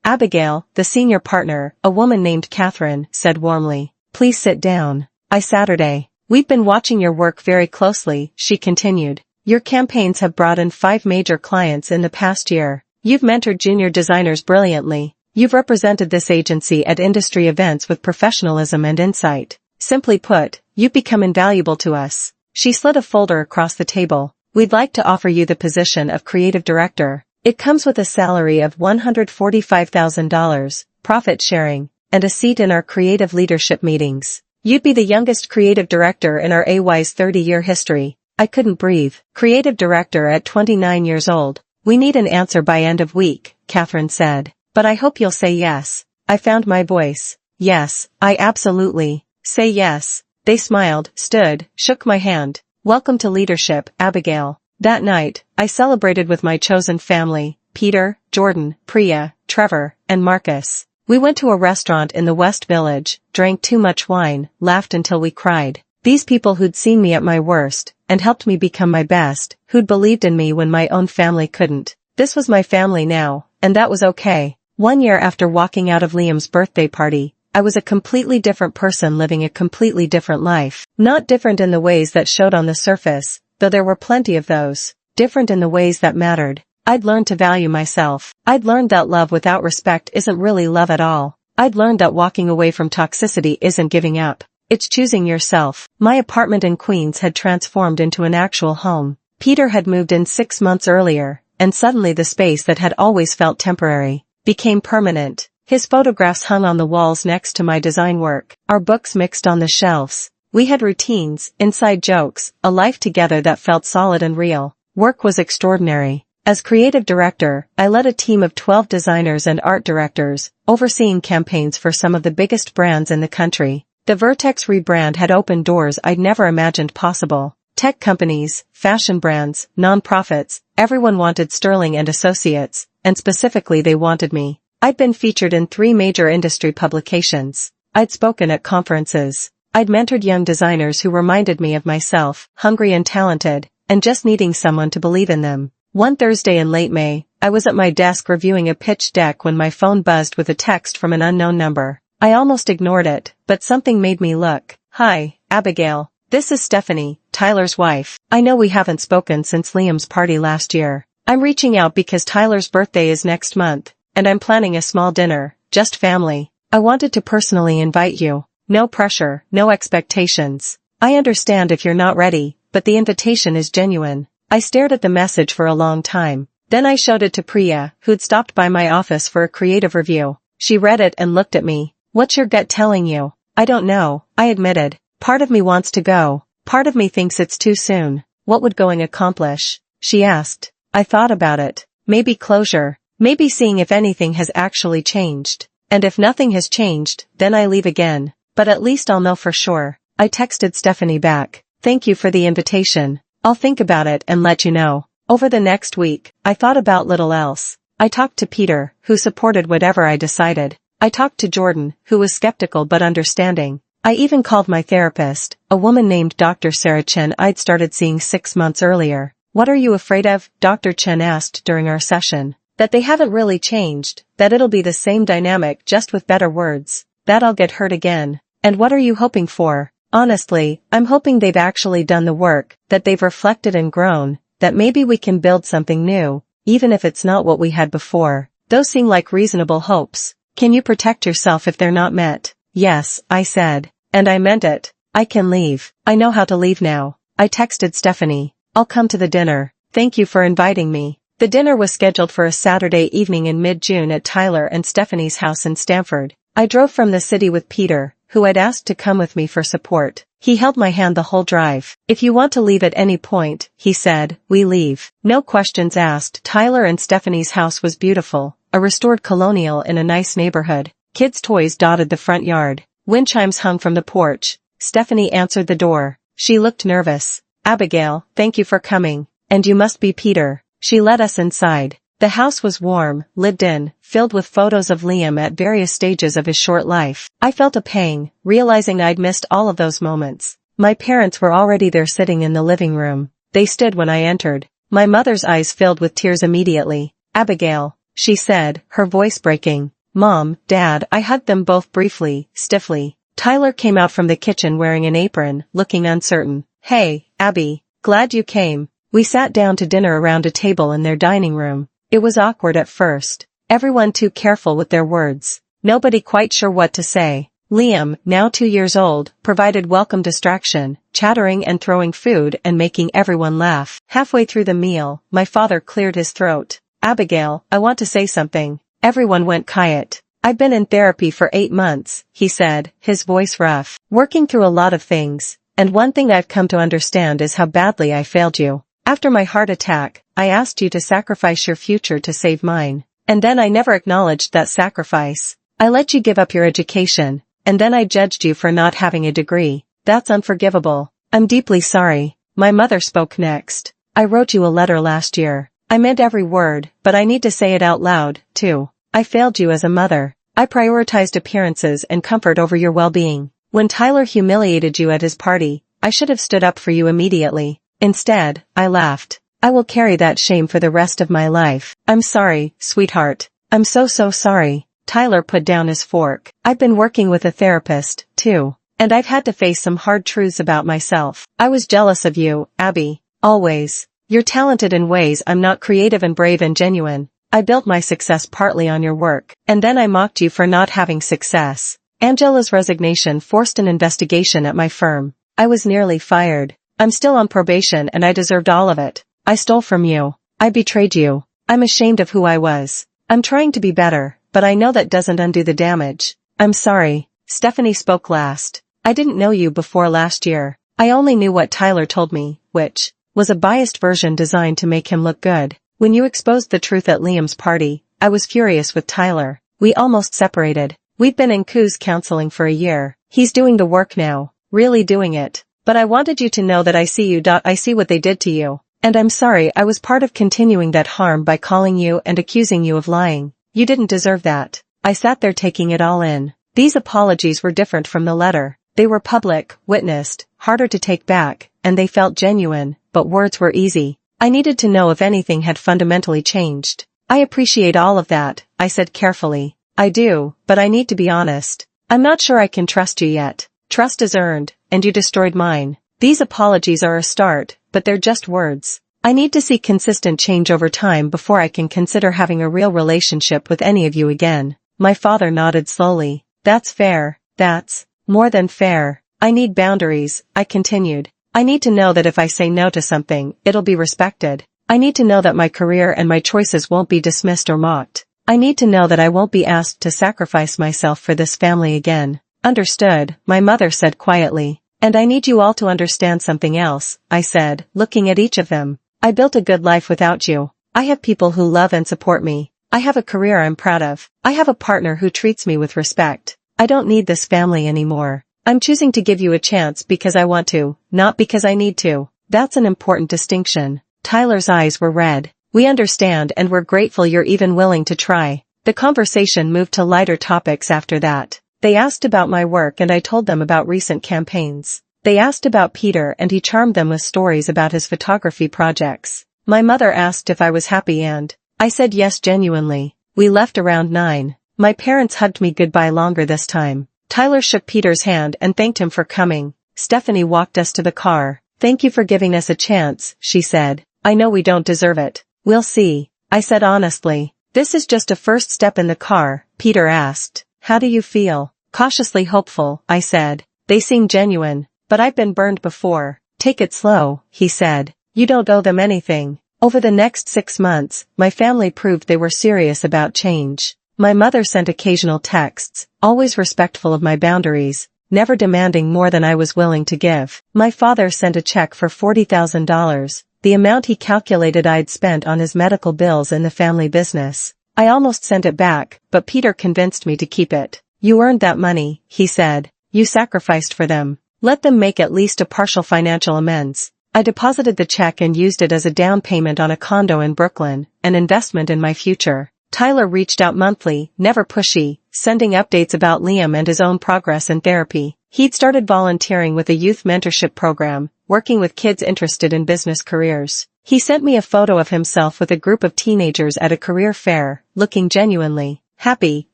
Abigail, the senior partner, a woman named Catherine, said warmly, "Please sit down." Saturday. "We've been watching your work very closely," she continued. "Your campaigns have brought in 5 major clients in the past year. You've mentored junior designers brilliantly. You've represented this agency at industry events with professionalism and insight. Simply put, you've become invaluable to us." She slid a folder across the table. "We'd like to offer you the position of creative director. It comes with a salary of $145,000, profit sharing, and a seat in our creative leadership meetings. You'd be the youngest creative director in our AY's 30-year history." I couldn't breathe. Creative director at 29 years old. "We need an answer by end of week," Catherine said. "But I hope you'll say yes." I found my voice. "Yes, I absolutely. Say yes." They smiled, stood, shook my hand. "Welcome to leadership, Abigail." That night, I celebrated with my chosen family, Peter, Jordan, Priya, Trevor, and Marcus. We went to a restaurant in the West Village, drank too much wine, laughed until we cried. These people who'd seen me at my worst, and helped me become my best, who'd believed in me when my own family couldn't. This was my family now, and that was okay. 1 year after walking out of Liam's birthday party, I was a completely different person living a completely different life. Not different in the ways that showed on the surface, though there were plenty of those. Different in the ways that mattered. I'd learned to value myself. I'd learned that love without respect isn't really love at all. I'd learned that walking away from toxicity isn't giving up. It's choosing yourself. My apartment in Queens had transformed into an actual home. Peter had moved in 6 months earlier, and suddenly the space that had always felt temporary became permanent. His photographs hung on the walls next to my design work, our books mixed on the shelves, We had routines, inside jokes, a life together that felt solid and real. Work was extraordinary. As creative director, I led a team of 12 designers and art directors, overseeing campaigns for some of the biggest brands in the country. The Vertex rebrand had opened doors I'd never imagined possible. Tech companies, fashion brands, non-profits, everyone wanted Sterling and Associates, and specifically they wanted me. I'd been featured in 3 major industry publications. I'd spoken at conferences. I'd mentored young designers who reminded me of myself, hungry and talented, and just needing someone to believe in them. One Thursday in late May, I was at my desk reviewing a pitch deck when my phone buzzed with a text from an unknown number. I almost ignored it, but something made me look. Hi, Abigail. This is Stephanie, Tyler's wife. I know we haven't spoken since Liam's party last year. I'm reaching out because Tyler's birthday is next month, and I'm planning a small dinner, just family. I wanted to personally invite you. No pressure, no expectations. I understand if you're not ready, but the invitation is genuine. I stared at the message for a long time. Then I showed it to Priya, who'd stopped by my office for a creative review. She read it and looked at me. What's your gut telling you? I don't know, I admitted. Part of me wants to go. Part of me thinks it's too soon. What would going accomplish? She asked. I thought about it. Maybe closure. Maybe seeing if anything has actually changed. And if nothing has changed, then I leave again. But at least I'll know for sure. I texted Stephanie back. Thank you for the invitation. I'll think about it and let you know. Over the next week, I thought about little else. I talked to Peter, who supported whatever I decided. I talked to Jordan, who was skeptical but understanding. I even called my therapist, a woman named Dr. Sarah Chen I'd started seeing 6 months earlier. What are you afraid of? Dr. Chen asked during our session. That they haven't really changed, that it'll be the same dynamic just with better words, that I'll get hurt again. And what are you hoping for? Honestly, I'm hoping they've actually done the work, that they've reflected and grown, that maybe we can build something new, even if it's not what we had before. Those seem like reasonable hopes. Can you protect yourself if they're not met? Yes, I said. And I meant it. I can leave. I know how to leave now. I texted Stephanie. I'll come to the dinner. Thank you for inviting me. The dinner was scheduled for a Saturday evening in mid-June at Tyler and Stephanie's house in Stamford. I drove from the city with Peter, who I'd asked to come with me for support. He held my hand the whole drive. If you want to leave at any point, he said, we leave. No questions asked. Tyler and Stephanie's house was beautiful, a restored colonial in a nice neighborhood. Kids' toys dotted the front yard. Wind chimes hung from the porch. Stephanie answered the door. She looked nervous. Abigail, thank you for coming. And you must be Peter. She led us inside. The house was warm, lived in, filled with photos of Liam at various stages of his short life. I felt a pang, realizing I'd missed all of those moments. My parents were already there sitting in the living room. They stood when I entered. My mother's eyes filled with tears immediately. Abigail, she said, her voice breaking. Mom, Dad, I hugged them both briefly, stiffly. Tyler came out from the kitchen wearing an apron, looking uncertain. Hey, Abby, glad you came. We sat down to dinner around a table in their dining room. It was awkward at first. Everyone too careful with their words. Nobody quite sure what to say. Liam, now 2 years old, provided welcome distraction, chattering and throwing food and making everyone laugh. Halfway through the meal, my father cleared his throat. Abigail, I want to say something. Everyone went quiet. I've been in therapy for 8 months, he said, his voice rough. Working through a lot of things. And one thing I've come to understand is how badly I failed you. After my heart attack, I asked you to sacrifice your future to save mine. And then I never acknowledged that sacrifice. I let you give up your education, and then I judged you for not having a degree. That's unforgivable. I'm deeply sorry. My mother spoke next. I wrote you a letter last year. I meant every word, but I need to say it out loud, too. I failed you as a mother. I prioritized appearances and comfort over your well-being. When Tyler humiliated you at his party, I should have stood up for you immediately. Instead, I laughed. I will carry that shame for the rest of my life. I'm sorry, sweetheart. I'm so sorry. Tyler put down his fork. I've been working with a therapist, too. And I've had to face some hard truths about myself. I was jealous of you, Abby. Always. You're talented in ways I'm not, creative and brave and genuine. I built my success partly on your work. And then I mocked you for not having success. Angela's resignation forced an investigation at my firm. I was nearly fired. I'm still on probation and I deserved all of it. I stole from you. I betrayed you. I'm ashamed of who I was. I'm trying to be better, but I know that doesn't undo the damage. I'm sorry. Stephanie spoke last. I didn't know you before last year. I only knew what Tyler told me, which was a biased version designed to make him look good. When you exposed the truth at Liam's party, I was furious with Tyler. We almost separated. We've been in Koo's counseling for a year. He's doing the work now. Really doing it. But I wanted you to know that I see you. I see what they did to you. And I'm sorry I was part of continuing that harm by calling you and accusing you of lying. You didn't deserve that. I sat there taking it all in. These apologies were different from the letter. They were public, witnessed, harder to take back, and they felt genuine, but words were easy. I needed to know if anything had fundamentally changed. I appreciate all of that, I said carefully. I do, but I need to be honest. I'm not sure I can trust you yet. Trust is earned, and you destroyed mine. These apologies are a start, but they're just words. I need to see consistent change over time before I can consider having a real relationship with any of you again. My father nodded slowly. That's fair. That's more than fair. I need boundaries, I continued. I need to know that if I say no to something, it'll be respected. I need to know that my career and my choices won't be dismissed or mocked. I need to know that I won't be asked to sacrifice myself for this family again. Understood, my mother said quietly. And I need you all to understand something else, I said, looking at each of them. I built a good life without you. I have people who love and support me. I have a career I'm proud of. I have a partner who treats me with respect. I don't need this family anymore. I'm choosing to give you a chance because I want to, not because I need to. That's an important distinction. Tyler's eyes were red. We understand and we're grateful you're even willing to try. The conversation moved to lighter topics after that. They asked about my work and I told them about recent campaigns. They asked about Peter and he charmed them with stories about his photography projects. My mother asked if I was happy and I said yes genuinely. We left around 9. My parents hugged me goodbye longer this time. Tyler shook Peter's hand and thanked him for coming. Stephanie walked us to the car. Thank you for giving us a chance, she said. I know we don't deserve it. We'll see, I said honestly. This is just a first step in the car, Peter asked. How do you feel? Cautiously hopeful, I said. They seem genuine, but I've been burned before. Take it slow, he said. You don't owe them anything. Over the next 6 months, my family proved they were serious about change. My mother sent occasional texts, always respectful of my boundaries, never demanding more than I was willing to give. My father sent a check for $40,000, the amount he calculated I'd spent on his medical bills in the family business. I almost sent it back, but Peter convinced me to keep it. You earned that money, he said. You sacrificed for them. Let them make at least a partial financial amends. I deposited the check and used it as a down payment on a condo in Brooklyn, an investment in my future. Tyler reached out monthly, never pushy, sending updates about Liam and his own progress in therapy. He'd started volunteering with a youth mentorship program, working with kids interested in business careers. He sent me a photo of himself with a group of teenagers at a career fair, looking genuinely happy,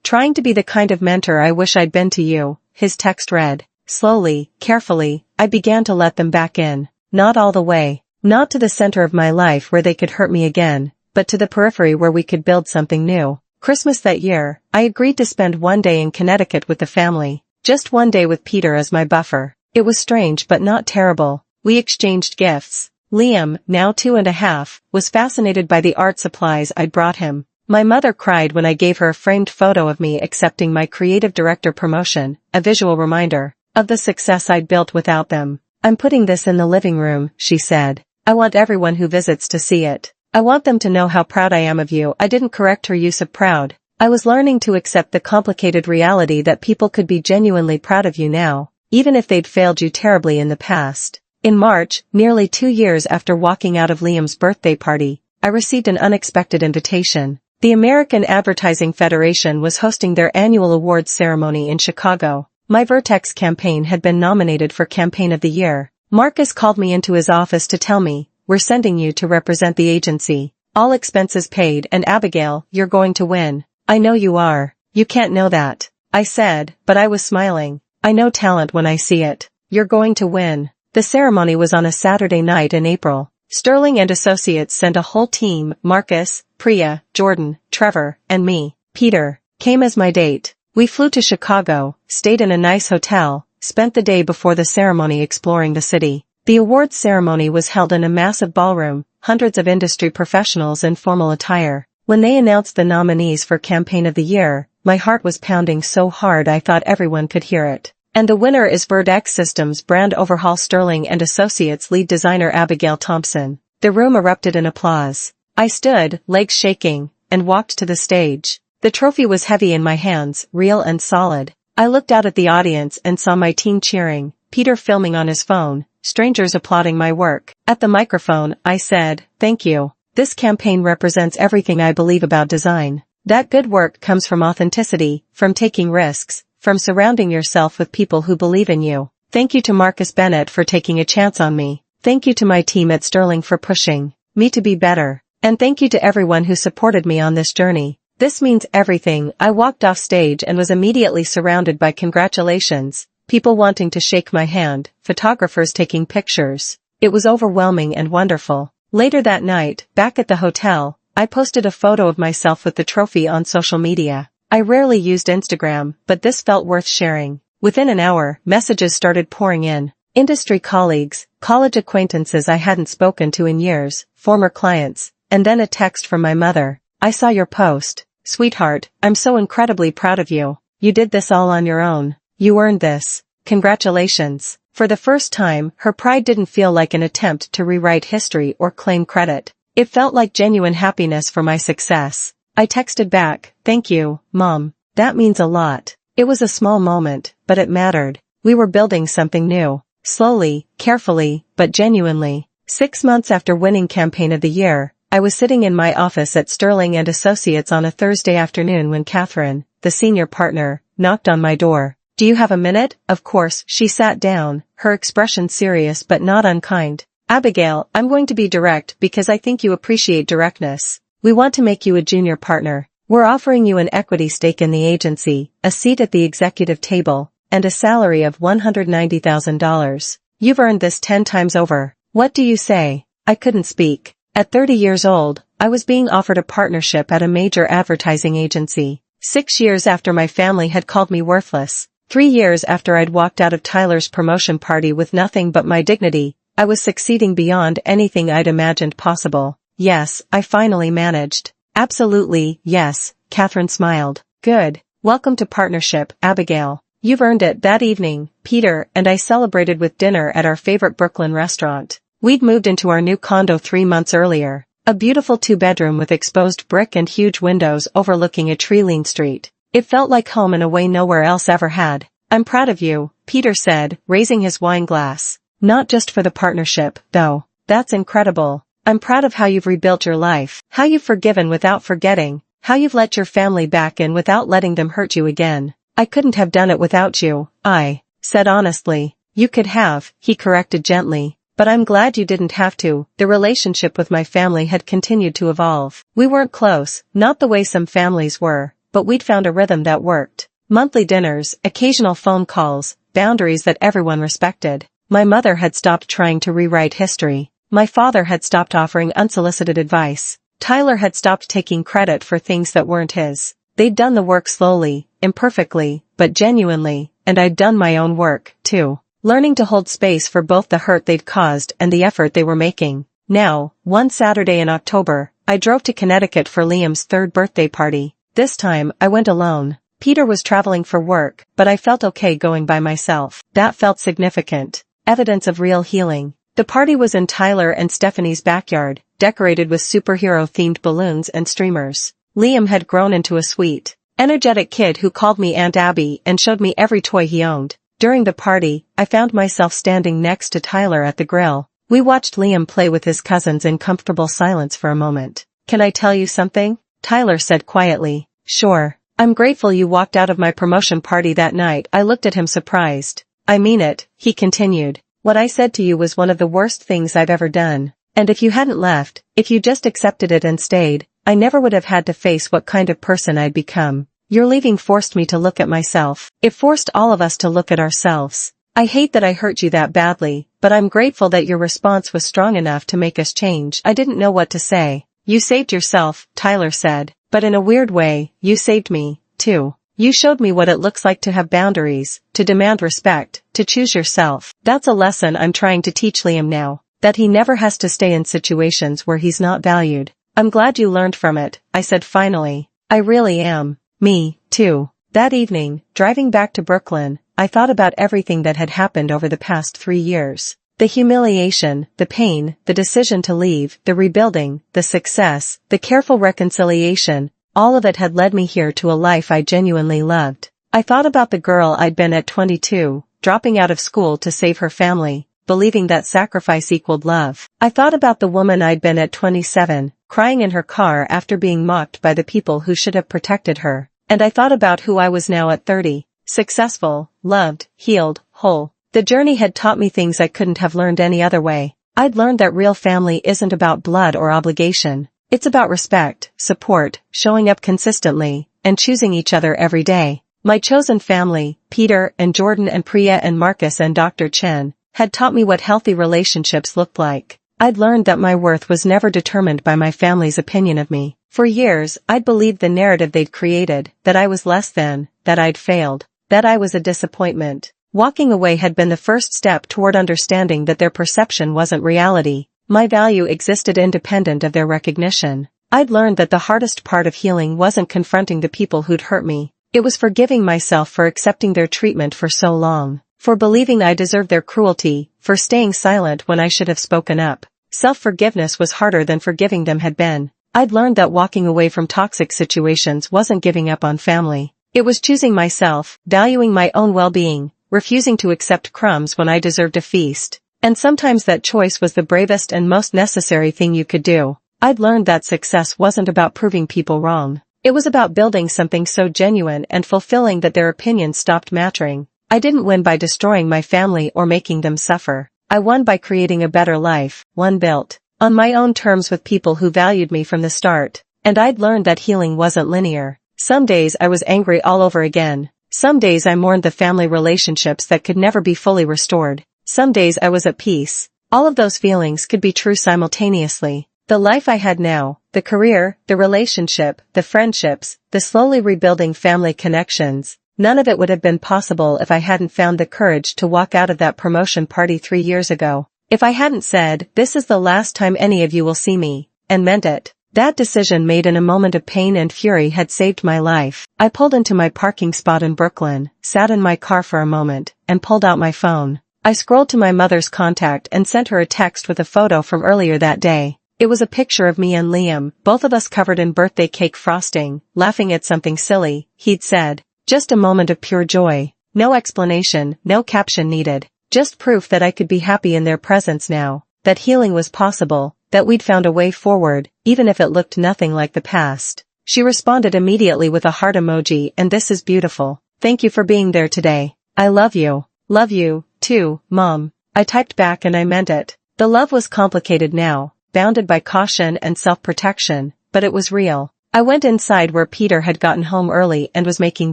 trying to be the kind of mentor I wish I'd been to you, his text read. Slowly, carefully, I began to let them back in. Not all the way. Not to the center of my life where they could hurt me again, but to the periphery where we could build something new. Christmas that year, I agreed to spend one day in Connecticut with the family. Just one day with Peter as my buffer. It was strange but not terrible. We exchanged gifts. Liam, now 2.5, was fascinated by the art supplies I'd brought him. My mother cried when I gave her a framed photo of me accepting my creative director promotion, a visual reminder of the success I'd built without them. I'm putting this in the living room, she said. I want everyone who visits to see it. I want them to know how proud I am of you. I didn't correct her use of proud. I was learning to accept the complicated reality that people could be genuinely proud of you now, even if they'd failed you terribly in the past. In March, nearly 2 years after walking out of Liam's birthday party, I received an unexpected invitation. The American Advertising Federation was hosting their annual awards ceremony in Chicago. My Vertex campaign had been nominated for Campaign of the Year. Marcus called me into his office to tell me, "We're sending you to represent the agency. All expenses paid, and Abigail, you're going to win." "I know you are. You can't know that," I said, but I was smiling. "I know talent when I see it. You're going to win." The ceremony was on a Saturday night in April. Sterling and Associates sent a whole team. Marcus, Priya, Jordan, Trevor, and me. Peter came as my date. We flew to Chicago, stayed in a nice hotel, spent the day before the ceremony exploring the city. The awards ceremony was held in a massive ballroom, hundreds of industry professionals in formal attire. When they announced the nominees for Campaign of the Year, my heart was pounding so hard I thought everyone could hear it. And the winner is Verdex Systems brand overhaul Sterling and Associates lead designer Abigail Thompson. The room erupted in applause. I stood, legs shaking, and walked to the stage. The trophy was heavy in my hands, real and solid. I looked out at the audience and saw my team cheering, Peter filming on his phone, strangers applauding my work. At the microphone, I said, "Thank you. This campaign represents everything I believe about design. That good work comes from authenticity, from taking risks, from surrounding yourself with people who believe in you. Thank you to Marcus Bennett for taking a chance on me. Thank you to my team at Sterling for pushing me to be better. And thank you to everyone who supported me on this journey. This means everything." I walked off stage and was immediately surrounded by congratulations, people wanting to shake my hand, photographers taking pictures. It was overwhelming and wonderful. Later that night, back at the hotel, I posted a photo of myself with the trophy on social media. I rarely used Instagram, but this felt worth sharing. Within an hour, messages started pouring in. Industry colleagues, college acquaintances I hadn't spoken to in years, former clients, and then a text from my mother. "I saw your post. Sweetheart, I'm so incredibly proud of you. You did this all on your own. You earned this. Congratulations." For the first time, her pride didn't feel like an attempt to rewrite history or claim credit. It felt like genuine happiness for my success. I texted back, "Thank you, Mom. That means a lot." It was a small moment, but it mattered. We were building something new. Slowly, carefully, but genuinely. 6 months after winning Campaign of the Year, I was sitting in my office at Sterling and Associates on a Thursday afternoon when Catherine, the senior partner, knocked on my door. "Do you have a minute?" Of course. She sat down, her expression serious but not unkind. "Abigail, I'm going to be direct because I think you appreciate directness. We want to make you a junior partner. We're offering you an equity stake in the agency, a seat at the executive table, and a salary of $190,000. You've earned this 10 times over. What do you say?" I couldn't speak. At 30 years old, I was being offered a partnership at a major advertising agency. 6 years after my family had called me worthless. 3 years after I'd walked out of Tyler's promotion party with nothing but my dignity, I was succeeding beyond anything I'd imagined possible. Yes, I finally managed. Absolutely, yes, Catherine smiled. Good. Welcome to partnership, Abigail. You've earned it. That evening, Peter and I celebrated with dinner at our favorite Brooklyn restaurant. We'd moved into our new condo 3 months earlier. A beautiful 2-bedroom with exposed brick and huge windows overlooking a tree-lined street. It felt like home in a way nowhere else ever had. "I'm proud of you," Peter said, raising his wine glass. "Not just for the partnership, though. That's incredible. I'm proud of how you've rebuilt your life, how you've forgiven without forgetting, how you've let your family back in without letting them hurt you again. I couldn't have done it without you," I said honestly. "You could have," he corrected gently. "But I'm glad you didn't have to." The relationship with my family had continued to evolve. We weren't close, not the way some families were, but we'd found a rhythm that worked. Monthly dinners, occasional phone calls, boundaries that everyone respected. My mother had stopped trying to rewrite history. My father had stopped offering unsolicited advice. Tyler had stopped taking credit for things that weren't his. They'd done the work slowly, imperfectly, but genuinely, and I'd done my own work, too. Learning to hold space for both the hurt they'd caused and the effort they were making. Now, one Saturday in October, I drove to Connecticut for Liam's 3rd birthday party. This time, I went alone. Peter was traveling for work, but I felt okay going by myself. That felt significant. Evidence of real healing. The party was in Tyler and Stephanie's backyard, decorated with superhero-themed balloons and streamers. Liam had grown into a sweet, energetic kid who called me Aunt Abby and showed me every toy he owned. During the party, I found myself standing next to Tyler at the grill. We watched Liam play with his cousins in comfortable silence for a moment. "Can I tell you something?" Tyler said quietly. "Sure. I'm grateful you walked out of my promotion party that night." I looked at him surprised. "I mean it," he continued. "What I said to you was one of the worst things I've ever done. And if you hadn't left, if you just accepted it and stayed, I never would have had to face what kind of person I'd become. Your leaving forced me to look at myself. It forced all of us to look at ourselves. I hate that I hurt you that badly, but I'm grateful that your response was strong enough to make us change." I didn't know what to say. "You saved yourself," Tyler said. "But in a weird way, you saved me, too. You showed me what it looks like to have boundaries, to demand respect, to choose yourself. That's a lesson I'm trying to teach Liam now, that he never has to stay in situations where he's not valued." "I'm glad you learned from it," I said finally. "I really am." "Me, too." That evening, driving back to Brooklyn, I thought about everything that had happened over the past 3 years. The humiliation, the pain, the decision to leave, the rebuilding, the success, the careful reconciliation, all of it had led me here to a life I genuinely loved. I thought about the girl I'd been at 22, dropping out of school to save her family, believing that sacrifice equaled love. I thought about the woman I'd been at 27, crying in her car after being mocked by the people who should have protected her. And I thought about who I was now at 30, successful, loved, healed, whole. The journey had taught me things I couldn't have learned any other way. I'd learned that real family isn't about blood or obligation. It's about respect, support, showing up consistently, and choosing each other every day. My chosen family, Peter and Jordan and Priya and Marcus and Dr. Chen, had taught me what healthy relationships looked like. I'd learned that my worth was never determined by my family's opinion of me. For years, I'd believed the narrative they'd created, that I was less than, that I'd failed, that I was a disappointment. Walking away had been the first step toward understanding that their perception wasn't reality. My value existed independent of their recognition. I'd learned that the hardest part of healing wasn't confronting the people who'd hurt me. It was forgiving myself for accepting their treatment for so long, for believing I deserved their cruelty, for staying silent when I should have spoken up. Self-forgiveness was harder than forgiving them had been. I'd learned that walking away from toxic situations wasn't giving up on family. It was choosing myself, valuing my own well-being, refusing to accept crumbs when I deserved a feast. And sometimes that choice was the bravest and most necessary thing you could do. I'd learned that success wasn't about proving people wrong. It was about building something so genuine and fulfilling that their opinions stopped mattering. I didn't win by destroying my family or making them suffer. I won by creating a better life, one built on my own terms with people who valued me from the start. And I'd learned that healing wasn't linear. Some days I was angry all over again. Some days I mourned the family relationships that could never be fully restored. Some days I was at peace. All of those feelings could be true simultaneously. The life I had now, the career, the relationship, the friendships, the slowly rebuilding family connections, none of it would have been possible if I hadn't found the courage to walk out of that promotion party 3 years ago. If I hadn't said, "This is the last time any of you will see me," and meant it. That decision made in a moment of pain and fury had saved my life. I pulled into my parking spot in Brooklyn, sat in my car for a moment, and pulled out my phone. I scrolled to my mother's contact and sent her a text with a photo from earlier that day. It was a picture of me and Liam, both of us covered in birthday cake frosting, laughing at something silly, he'd said. Just a moment of pure joy. No explanation, no caption needed. Just proof that I could be happy in their presence now, that healing was possible, that we'd found a way forward, even if it looked nothing like the past. She responded immediately with a heart emoji, and "This is beautiful. Thank you for being there today. I love you. Love you, too, Mom." I typed back and I meant it. The love was complicated now, bounded by caution and self-protection, but it was real. I went inside where Peter had gotten home early and was making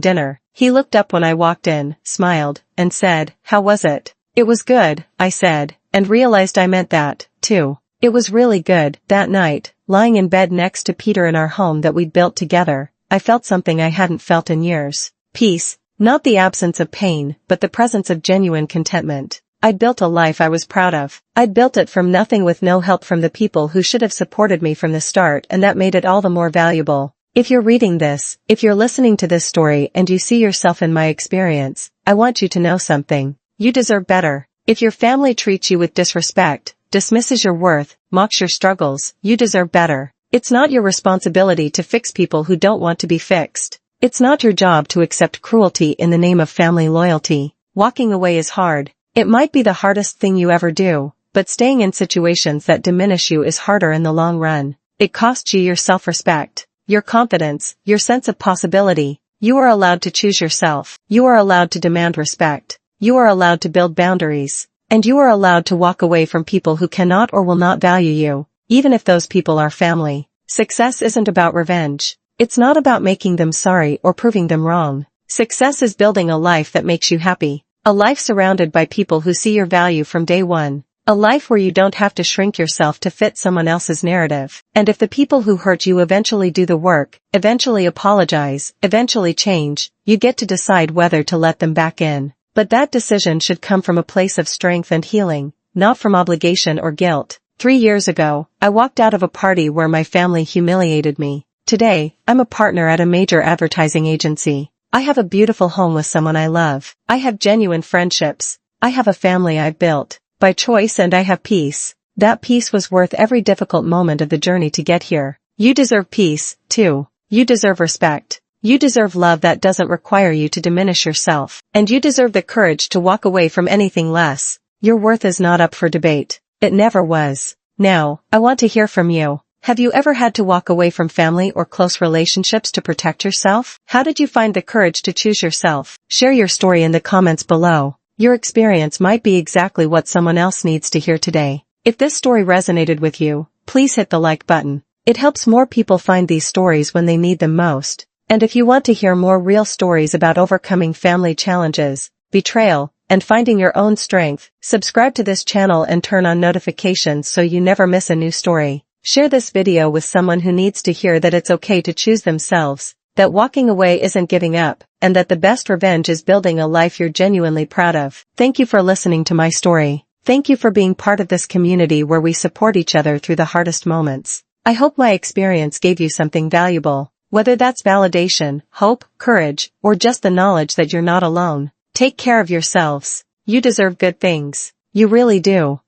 dinner. He looked up when I walked in, smiled, and said, "How was it?" "It was good," I said, and realized I meant that, too. It was really good. That night, lying in bed next to Peter in our home that we'd built together, I felt something I hadn't felt in years. Peace. Not the absence of pain, but the presence of genuine contentment. I'd built a life I was proud of. I'd built it from nothing with no help from the people who should have supported me from the start, and that made it all the more valuable. If you're reading this, if you're listening to this story and you see yourself in my experience, I want you to know something. You deserve better. If your family treats you with disrespect, dismisses your worth, mocks your struggles, you deserve better. It's not your responsibility to fix people who don't want to be fixed. It's not your job to accept cruelty in the name of family loyalty. Walking away is hard. It might be the hardest thing you ever do, but staying in situations that diminish you is harder in the long run. It costs you your self-respect, your confidence, your sense of possibility. You are allowed to choose yourself. You are allowed to demand respect. You are allowed to build boundaries. And you are allowed to walk away from people who cannot or will not value you, even if those people are family. Success isn't about revenge. It's not about making them sorry or proving them wrong. Success is building a life that makes you happy. A life surrounded by people who see your value from day one. A life where you don't have to shrink yourself to fit someone else's narrative. And if the people who hurt you eventually do the work, eventually apologize, eventually change, you get to decide whether to let them back in. But that decision should come from a place of strength and healing, not from obligation or guilt. 3 years ago, I walked out of a party where my family humiliated me. Today, I'm a partner at a major advertising agency. I have a beautiful home with someone I love. I have genuine friendships. I have a family I've built by choice, and I have peace. That peace was worth every difficult moment of the journey to get here. You deserve peace, too. You deserve respect. You deserve love that doesn't require you to diminish yourself. And you deserve the courage to walk away from anything less. Your worth is not up for debate. It never was. Now, I want to hear from you. Have you ever had to walk away from family or close relationships to protect yourself? How did you find the courage to choose yourself? Share your story in the comments below. Your experience might be exactly what someone else needs to hear today. If this story resonated with you, please hit the like button. It helps more people find these stories when they need them most. And if you want to hear more real stories about overcoming family challenges, betrayal, and finding your own strength, subscribe to this channel and turn on notifications so you never miss a new story. Share this video with someone who needs to hear that it's okay to choose themselves, that walking away isn't giving up, and that the best revenge is building a life you're genuinely proud of. Thank you for listening to my story. Thank you for being part of this community where we support each other through the hardest moments. I hope my experience gave you something valuable, whether that's validation, hope, courage, or just the knowledge that you're not alone. Take care of yourselves. You deserve good things. You really do.